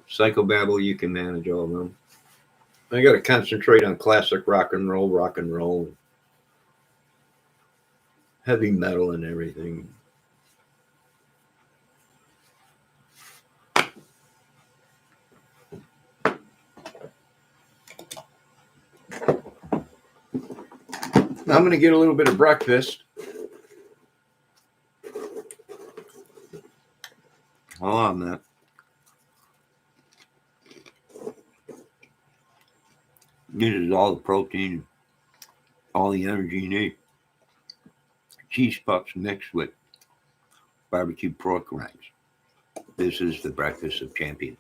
Psychobabble, you can manage all of them. I got to concentrate on classic rock and roll, heavy metal and everything. Now I'm going to get a little bit of breakfast. Hold on, man. This is all the protein, all the energy you need. Cheese puffs mixed with barbecue pork rinds. This is the breakfast of champions.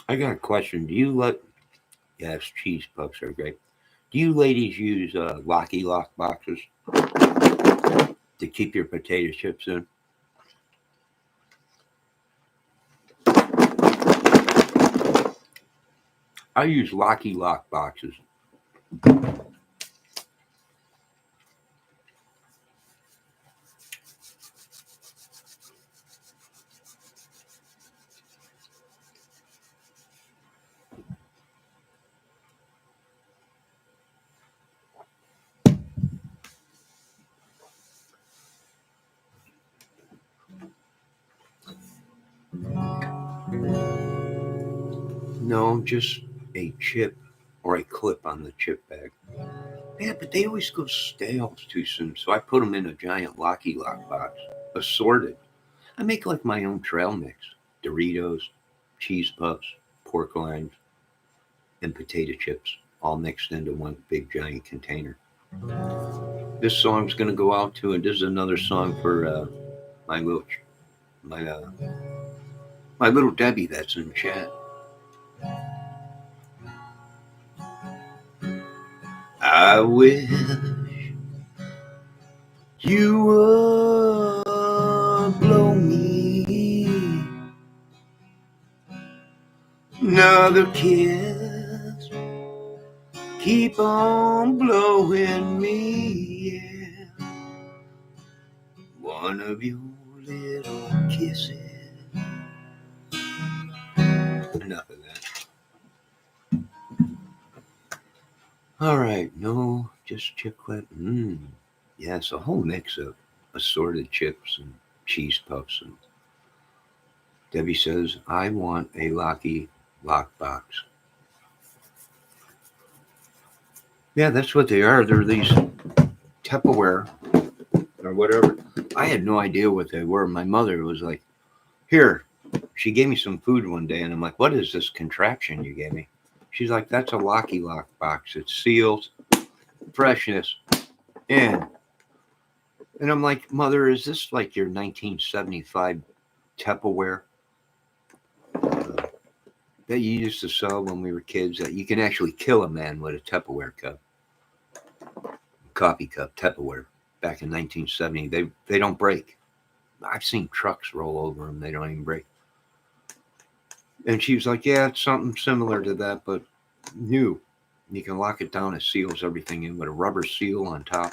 I got a question. Yes, cheese puffs are great. Do you ladies use Locky Lock boxes to keep your potato chips in? I use Locky Lock boxes. No, just a chip or a clip on the chip bag. Yeah, but they always go stale too soon, so I put them in a giant Locky Lock box, assorted. I make like my own trail mix: Doritos, cheese puffs, pork rinds, and potato chips, all mixed into one big giant container. This song's gonna go out to, and this is another song for my little, my my little Debbie that's in chat. I wish you would blow me another kiss keep on blowing me, yeah. One of your little kisses. Enough of that. All right, no, just chiclet. Yes, a whole mix of assorted chips and cheese puffs. And Debbie says, I want a Locky lockbox. Yeah, that's what they are. They're these Tupperware or whatever. I had no idea what they were. My mother was like, here. She gave me some food one day, and I'm like, what is this contraption you gave me? She's like, that's a Locky lockbox. It seals freshness in. And I'm like, Mother, is this like your 1975 Tupperware that you used to sell when we were kids? That you can actually kill a man with a Tupperware cup, coffee cup, Tupperware. Back in 1970, they don't break. I've seen trucks roll over them; they don't even break. And she was like, yeah, it's something similar to that, but new. You can lock it down. It seals everything in with a rubber seal on top.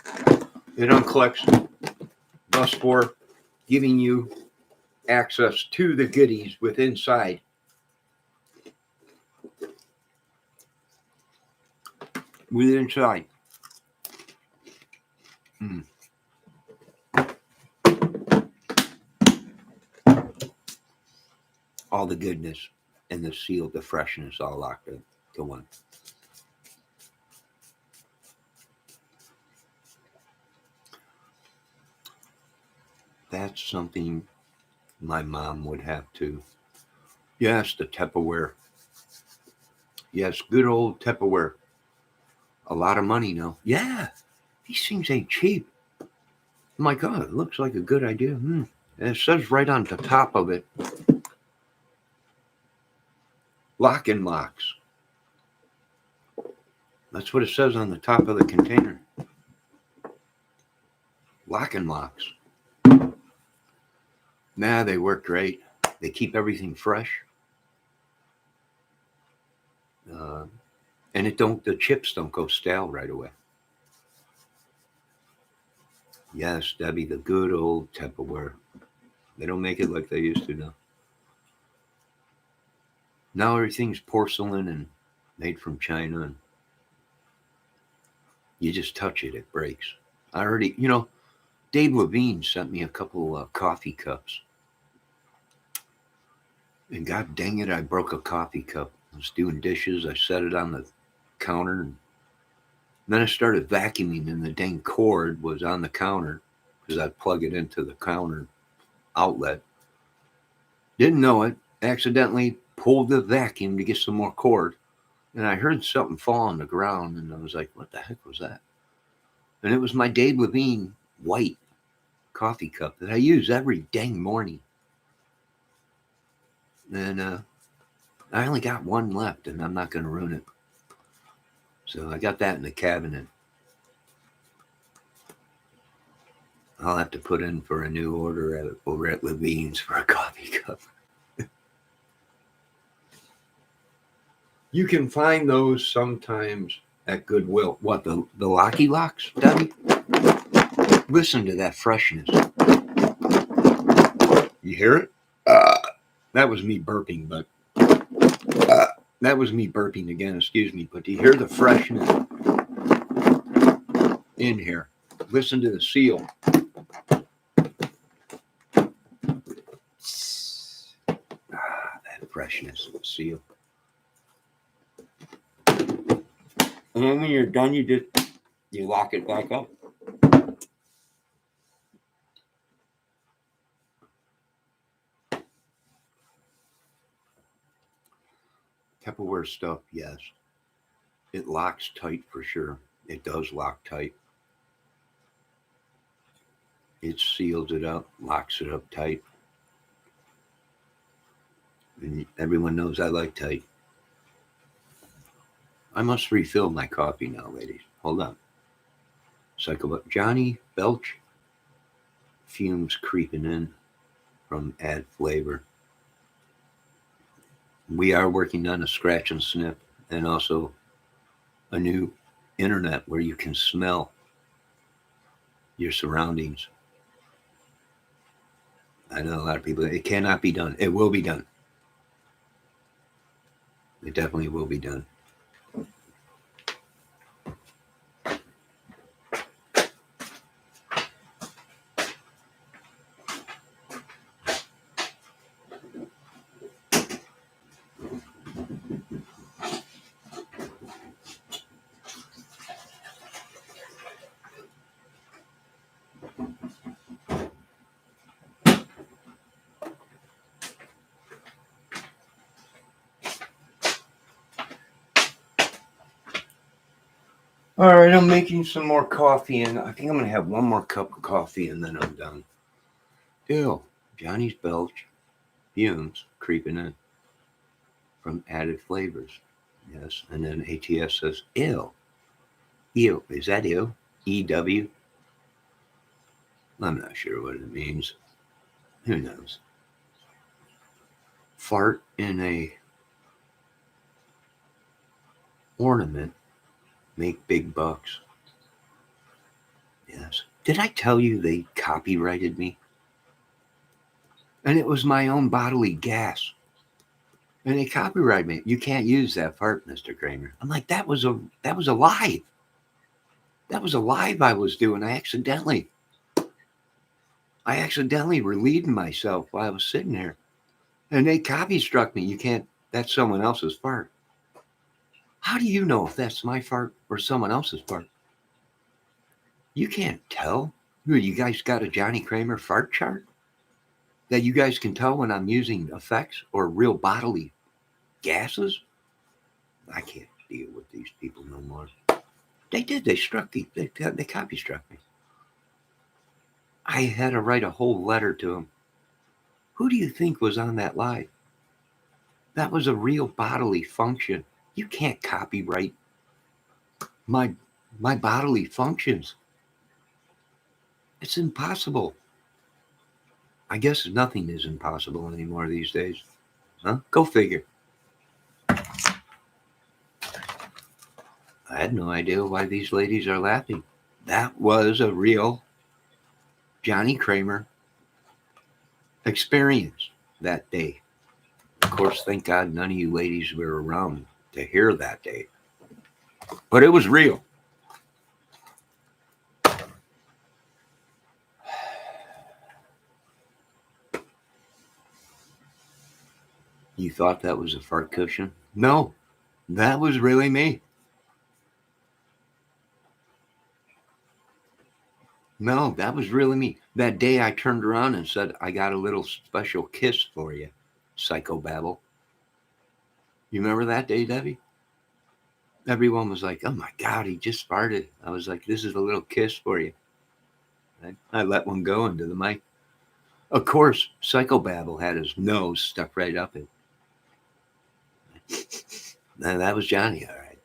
It uncollects, thus for giving you access to the goodies with inside. With inside. All the goodness and the seal, the freshness, all locked into one. That's something my mom would have to. Yes, the Tupperware. Yes, good old Tupperware. A lot of money now. Yeah, these things ain't cheap. Oh my God, it looks like a good idea. And it says right on the top of it, lock and locks. That's what it says on the top of the container. Lock and locks. Nah, they work great. They keep everything fresh. And the chips don't go stale right away. Yes, Debbie, the good old Tupperware. They don't make it like they used to now. Now everything's porcelain and made from China, and you just touch it, it breaks. I already, Dave Levine sent me a couple coffee cups. And God dang it, I broke a coffee cup. I was doing dishes. I set it on the counter. And then I started vacuuming, and the dang cord was on the counter because I plug it into the counter outlet. Didn't know it. Accidentally pulled the vacuum to get some more cord. And I heard something fall on the ground. And I was like, what the heck was that? And it was my Dave Levine white coffee cup that I use every dang morning. And I only got one left, and I'm not going to ruin it. So I got that in the cabinet. I'll have to put in for a new order over at Levine's for a coffee cup. You can find those sometimes at Goodwill. What, the Locky Locks, Debbie? Listen to that freshness. You hear it? That was me burping, but that was me burping again, excuse me. But do you hear the freshness in here? Listen to the seal. That freshness of the seal. And then when you're done, you lock it back up. Tupperware stuff, yes. It locks tight for sure. It does lock tight. It seals it up, locks it up tight. And everyone knows I like tight. I must refill my coffee now, ladies. Hold on. Cycle up. Johnny Belch. Fumes creeping in from add flavor. We are working on a scratch and sniff, and also a new internet where you can smell your surroundings. I know a lot of people, it cannot be done. It will be done. It definitely will be done. All right, I'm making some more coffee, and I think I'm going to have one more cup of coffee, and then I'm done. Ew, Johnny's belch, fumes creeping in from added flavors. Yes, and then ATS says, ew. Ew, is that ew? EW? I'm not sure what it means. Who knows? Fart in a ornament, make big bucks. Yes. Did I tell you they copyrighted me? And it was my own bodily gas. And they copyrighted me. You can't use that fart, Mr. Kramer. I'm like, that was a live. That was a live I was doing. I accidentally relieved myself while I was sitting there. And they copy struck me. You can't, that's someone else's fart. How do you know if that's my fart or someone else's fart? You can't tell. You guys got a Johnny Kramer fart chart that you guys can tell when I'm using effects or real bodily gases? I can't deal with these people no more. They did. They struck me. They copy struck me. I had to write a whole letter to them. Who do you think was on that live? That was a real bodily function. You can't copyright my bodily functions. It's impossible. I guess nothing is impossible anymore these days. Huh? Go figure. I had no idea why these ladies are laughing. That was a real Johnny Kramer experience that day. Of course, thank God none of you ladies were around to hear that day. But it was real. You thought that was a fart cushion? No, that was really me. No, that was really me. That day I turned around and said, I got a little special kiss for you, psychobabble. You remember that day, Debbie? Everyone was like, oh my God, he just farted. I was like, this is a little kiss for you. I let one go into the mic. Of course, psychobabble had his nose stuck right up it. And that was Johnny, all right.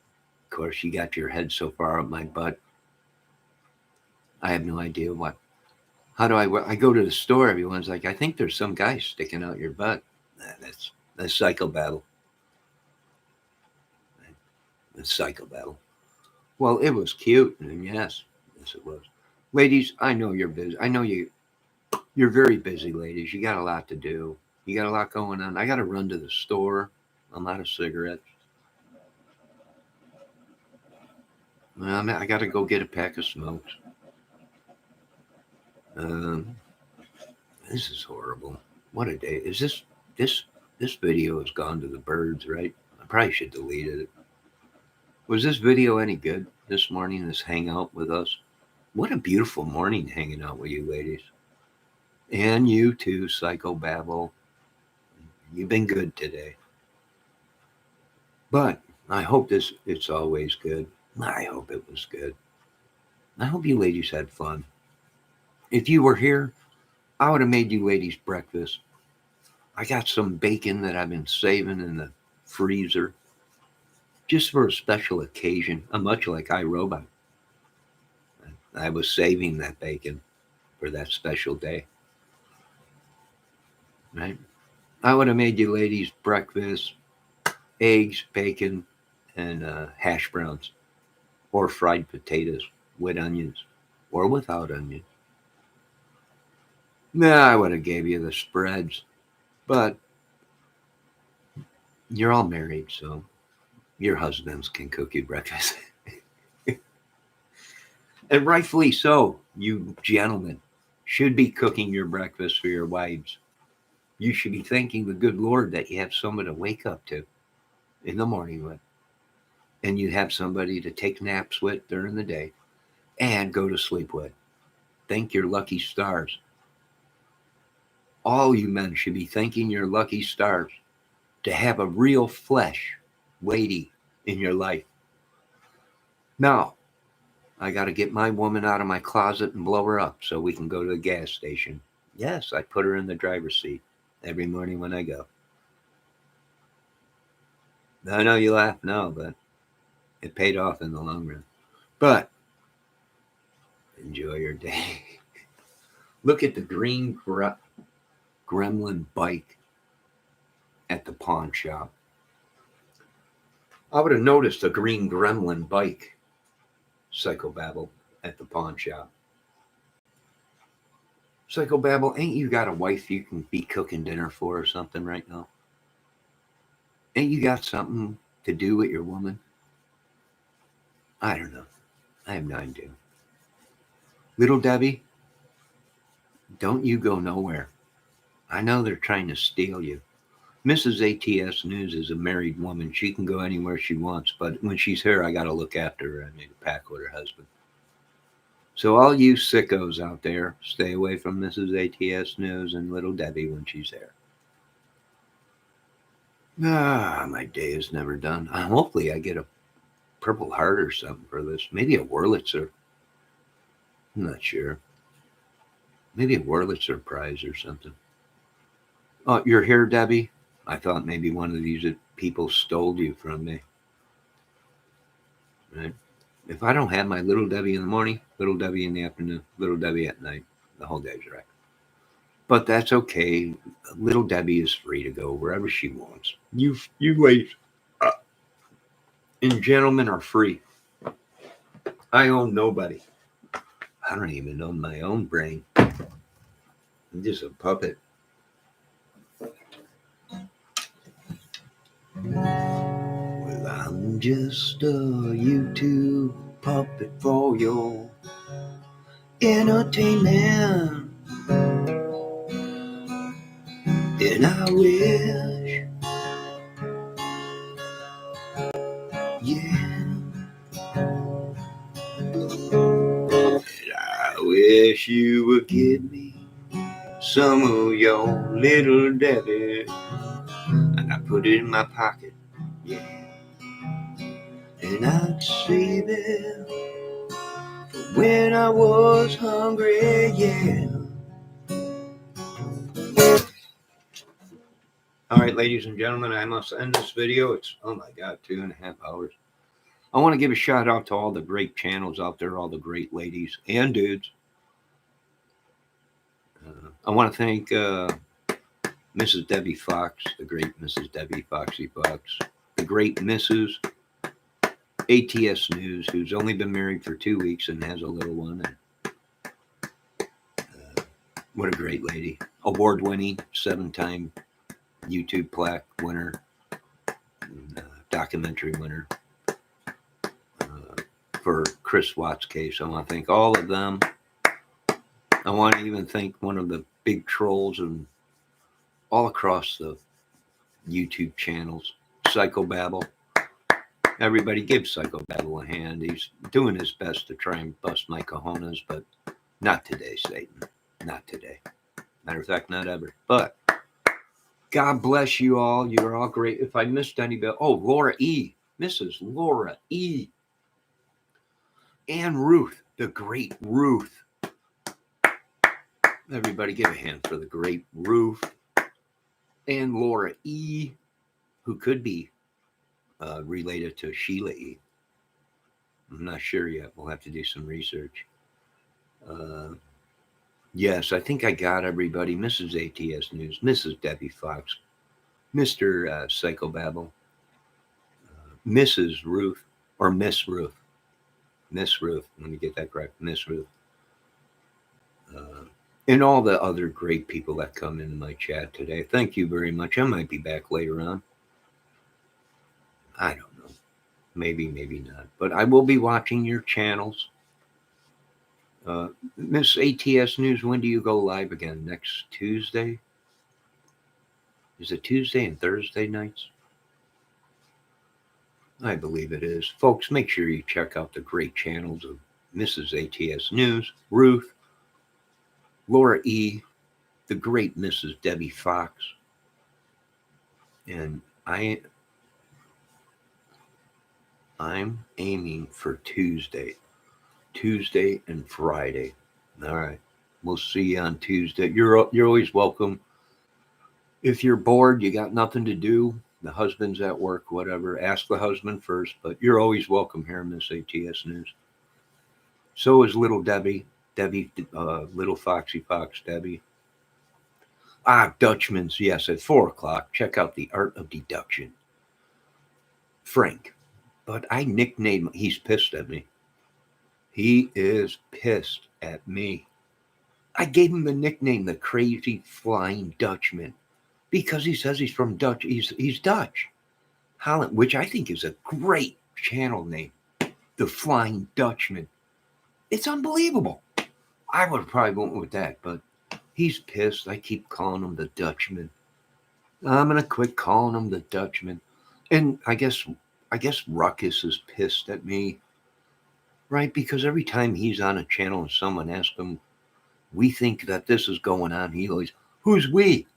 Of course, you got your head so far up my butt. I have no idea what. How do I go to the store? Everyone's like, I think there's some guy sticking out your butt. That's psychobabble. That's psychobabble. Well, it was cute, and yes, it was. Ladies, I know you're busy. I know you're very busy, ladies. You got a lot to do. You got a lot going on. I got to run to the store. I'm out of cigarettes. I got to go get a pack of smokes. This is horrible. What a day! Is this video has gone to the birds, right? I probably should delete it. Was this video any good this morning? This hangout with us. What a beautiful morning hanging out with you, ladies, and you too, psychobabble. You've been good today. But I hope it's always good. I hope it was good. I hope you ladies had fun. If you were here, I would have made you ladies breakfast. I got some bacon that I've been saving in the freezer just for a special occasion. I'm much like iRobot. I was saving that bacon for that special day. Right? I would have made you ladies breakfast, eggs, bacon, and hash browns. or fried potatoes with onions or without onions. Nah, I would have gave you the spreads, but you're all married, so your husbands can cook you breakfast. And rightfully so, you gentlemen should be cooking your breakfast for your wives. You should be thanking the good Lord that you have someone to wake up to in the morning with, and you have somebody to take naps with during the day and go to sleep with. Thank your lucky stars. All you men should be thanking your lucky stars to have a real flesh lady in your life. Now, I got to get my woman out of my closet and blow her up so we can go to the gas station. Yes, I put her in the driver's seat every morning when I go. I know you laugh now, but it paid off in the long run. But enjoy your day. Look at the green gremlin bike at the pawn shop. I would have noticed a green gremlin bike, Psychobabble, at the pawn shop. Psychobabble, ain't you got a wife you can be cooking dinner for or something right now? Ain't you got something to do with your woman? I don't know. I have no idea. Little Debbie, don't you go nowhere. I know they're trying to steal you. Mrs. ATS News is a married woman. She can go anywhere she wants, but when she's here, I got to look after her. I need to pack with her husband. So all you sickos out there, stay away from Mrs. ATS News and Little Debbie when she's there. My day is never done. Hopefully I get a Purple Heart or something for this. Maybe a Wurlitzer. I'm not sure. Maybe a Wurlitzer prize or something. Oh, you're here, Debbie? I thought maybe one of these people stole you from me. Right? If I don't have my Little Debbie in the morning, Little Debbie in the afternoon, Little Debbie at night, the whole day's right. But that's okay. Little Debbie is free to go wherever she wants. You ladies and gentlemen are free. I own nobody. I don't even own my own brain. I'm just a puppet. Well, I'm just a YouTube puppet for your entertainment. And I wish, yeah, I wish you would give me some of your Little Debbie, and I put it in my pocket, yeah, and I'd save it for when I was hungry, yeah. All right, ladies and gentlemen, I must end this video. It's, oh my God, 2.5 hours. I want to give a shout out to all the great channels out there, all the great ladies and dudes. I want to thank Mrs. Debbie Fox, the great Mrs. Debbie Foxy Fox, the great Mrs. ATS News, who's only been married for 2 weeks and has a little one. And, what a great lady. Award-winning, 7-time YouTube plaque winner, and, documentary winner. For Chris Watt's case, I want to thank all of them. I want to even thank one of the big trolls and all across the YouTube channels, Psychobabble. Everybody give Psychobabble a hand. He's doing his best to try and bust my cojones, but not today, Satan. Not today. Matter of fact, not ever. But God bless you all. You are all great. If I missed anybody, oh, Laura E. Mrs. Laura E. And Ruth, the great Ruth. Everybody give a hand for the great Ruth and Laura E., who could be related to Sheila E. I'm not sure yet. We'll have to do some research. Yes, I think I got everybody. Mrs. ATS News, Mrs. Debbie Fox, Mr. Psychobabble, Mrs. Ruth, or Miss Ruth. Miss Ruth. Let me get that correct. Miss Ruth. And all the other great people that come in my chat today. Thank you very much. I might be back later on. I don't know. Maybe, maybe not. But I will be watching your channels. Miss ATS News, when do you go live again? Next Tuesday? Is it Tuesday and Thursday nights? I believe it is. Folks, make sure you check out the great channels of Mrs. ATS News, Ruth, Laura E., the great Mrs. Debbie Fox. And I'm aiming for Tuesday and Friday. All right. We'll see you on Tuesday. You're always welcome. If you're bored, you got nothing to do, the husband's at work, whatever, ask the husband first, but you're always welcome here, Miss ATS News. So is little Debbie, little Foxy Fox Debbie. Dutchman's, yes, at 4 o'clock. Check out The Art of Deduction. Frank. But I nicknamed, he's pissed at me. He is pissed at me. I gave him the nickname, the Crazy Flying Dutchman, because he says he's from Dutch. He's Dutch. Holland, which I think is a great channel name. The Flying Dutchman. It's unbelievable. I would have probably went with that, but he's pissed. I keep calling him the Dutchman. I'm going to quit calling him the Dutchman. And I guess Ruckus is pissed at me, right? Because every time he's on a channel and someone asks him, we think that this is going on, he always, who's we?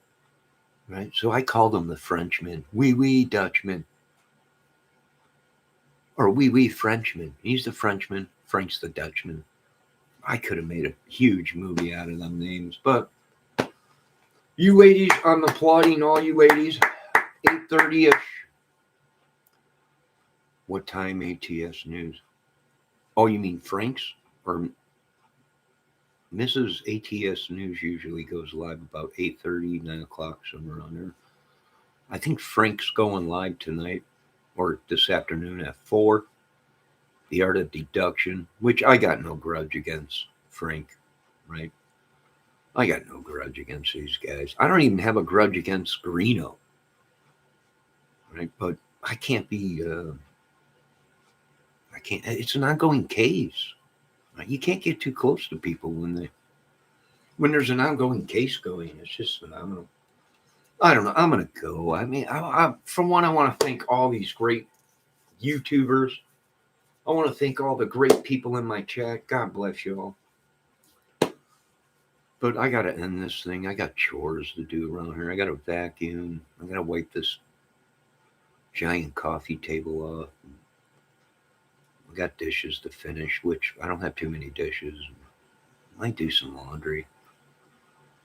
Right? So I called him the Frenchman. Oui, Dutchman. Or oui, Frenchman. He's the Frenchman. Frank's the Dutchman. I could have made a huge movie out of them names. But you ladies, I'm applauding all you ladies. 8:30-ish. What time ATS News? Oh, you mean Frank's? Or Mrs. ATS News usually goes live about 8:30, 9 o'clock, somewhere around there. I think Frank's going live tonight or this afternoon at 4. The Art of Deduction, which I got no grudge against Frank, right? I got no grudge against these guys. I don't even have a grudge against Greeno, right? But I can't be, it's an ongoing case. Right? You can't get too close to people when there's an ongoing case going. It's just phenomenal. I don't know. I'm going to go. I mean, for one, I want to thank all these great YouTubers. I want to thank all the great people in my chat. God bless you all. But I got to end this thing. I got chores to do around here. I got to vacuum. I got to wipe this giant coffee table off. I got dishes to finish, which I don't have too many dishes. Might do some laundry.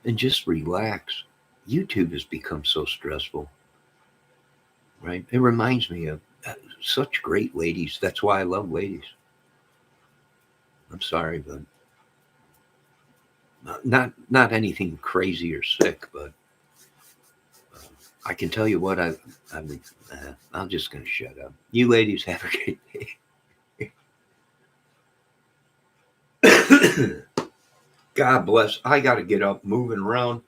And just relax. YouTube has become so stressful. Right? It reminds me of such great ladies. That's why I love ladies. I'm sorry, but not anything crazy or sick, but I can tell you what I'm just going to shut up. You ladies have a great day. God bless. I got to get up, moving around,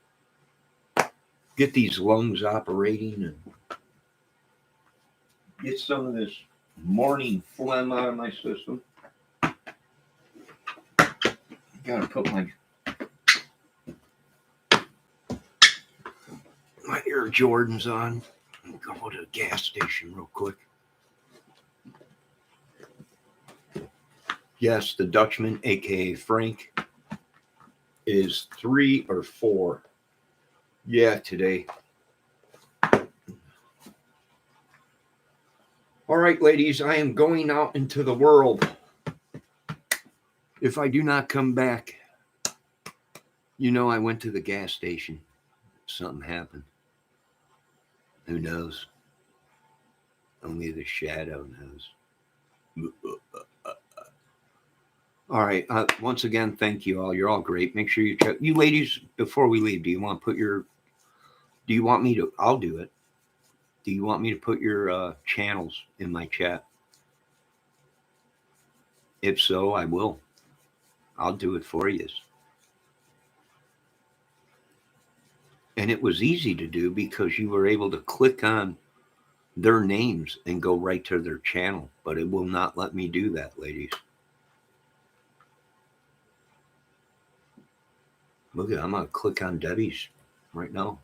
get these lungs operating, and get some of this morning phlegm out of my system. Got to put my Air Jordans on and go to the gas station real quick. Yes, the Dutchman, aka Frank, is 3 or 4. Yeah, today. All right, ladies, I am going out into the world. If I do not come back, you know I went to the gas station. Something happened. Who knows? Only the shadow knows. All right. Once again, thank you all. You're all great. Make sure you check. You ladies, before we leave, do you want me to, I'll do it. Do you want me to put your channels in my chat? If so, I will. I'll do it for you. And it was easy to do because you were able to click on their names and go right to their channel, but it will not let me do that, ladies. Look at, I'm going to click on Debbie's right now.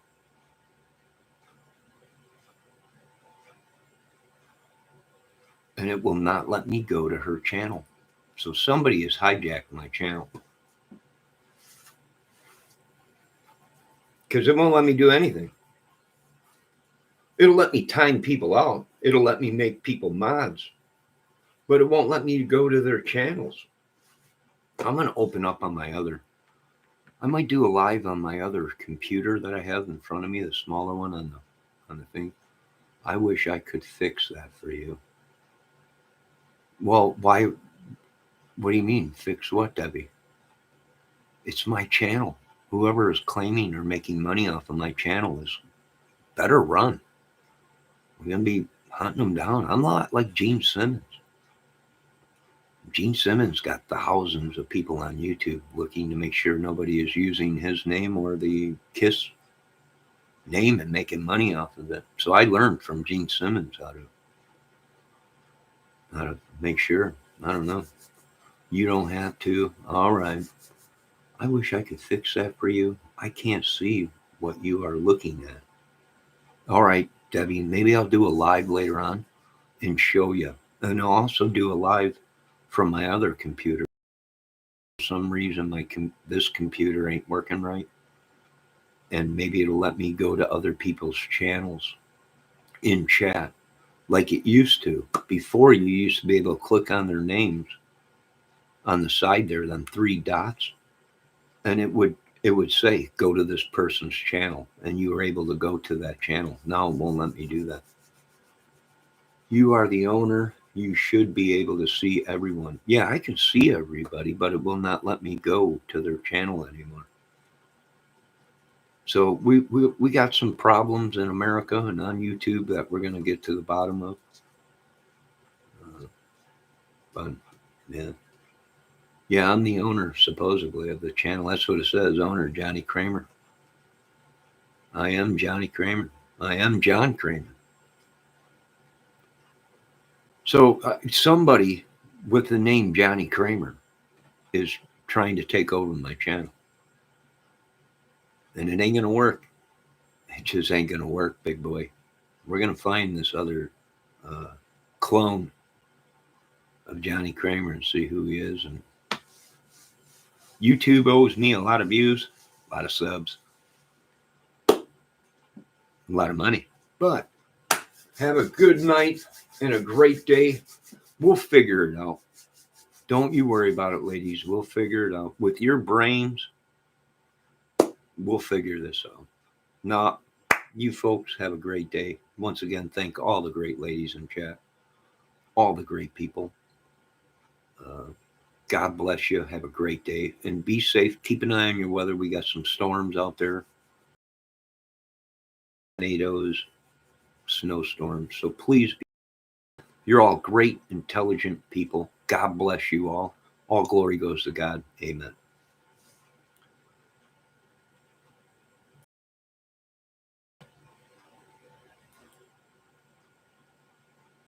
And it will not let me go to her channel. So somebody has hijacked my channel. Because it won't let me do anything. It'll let me time people out. It'll let me make people mods. But it won't let me go to their channels. I'm going to open up on my other. I might do a live on my other computer that I have in front of me, the smaller one on the thing. I wish I could fix that for you. Well, why? What do you mean? Fix what, Debbie? It's my channel. Whoever is claiming or making money off of my channel is better run. We're going to be hunting them down. I'm not like Gene Simmons. Gene Simmons got thousands of people on YouTube looking to make sure nobody is using his name or the KISS name and making money off of it. So I learned from Gene Simmons how to make sure. I don't know. You don't have to. All right. I wish I could fix that for you. I can't see what you are looking at. All right, Debbie, maybe I'll do a live later on and show you. And I'll also do a live from my other computer. For some reason, this computer ain't working right. And maybe it'll let me go to other people's channels in chat like it used to. Before, you used to be able to click on their names on the side there, them 3 dots, and it would say, go to this person's channel, and you were able to go to that channel. Now it won't let me do that. You are the owner. You should be able to see everyone. Yeah, I can see everybody, but it will not let me go to their channel anymore. So we got some problems in America and on YouTube that we're going to get to the bottom of. But yeah, I'm the owner supposedly of the channel. That's what it says, owner Johnny Kramer. I am Johnny Kramer. I am John Kramer. So somebody with the name Johnny Kramer is trying to take over my channel. And it ain't going to work. It just ain't going to work, big boy. We're going to find this other clone of Johnny Kramer and see who he is. And YouTube owes me a lot of views, a lot of subs, a lot of money. But have a good night and a great day. We'll figure it out. Don't you worry about it, ladies. We'll figure it out. With your brains, we'll figure this out. Now, you folks have a great day. Once again, thank all the great ladies in chat, all the great people. God bless you. Have a great day and be safe. Keep an eye on your weather. We got some storms out there, tornadoes, snowstorms. So please, you're all great, intelligent people. God bless you all. All glory goes to God. Amen.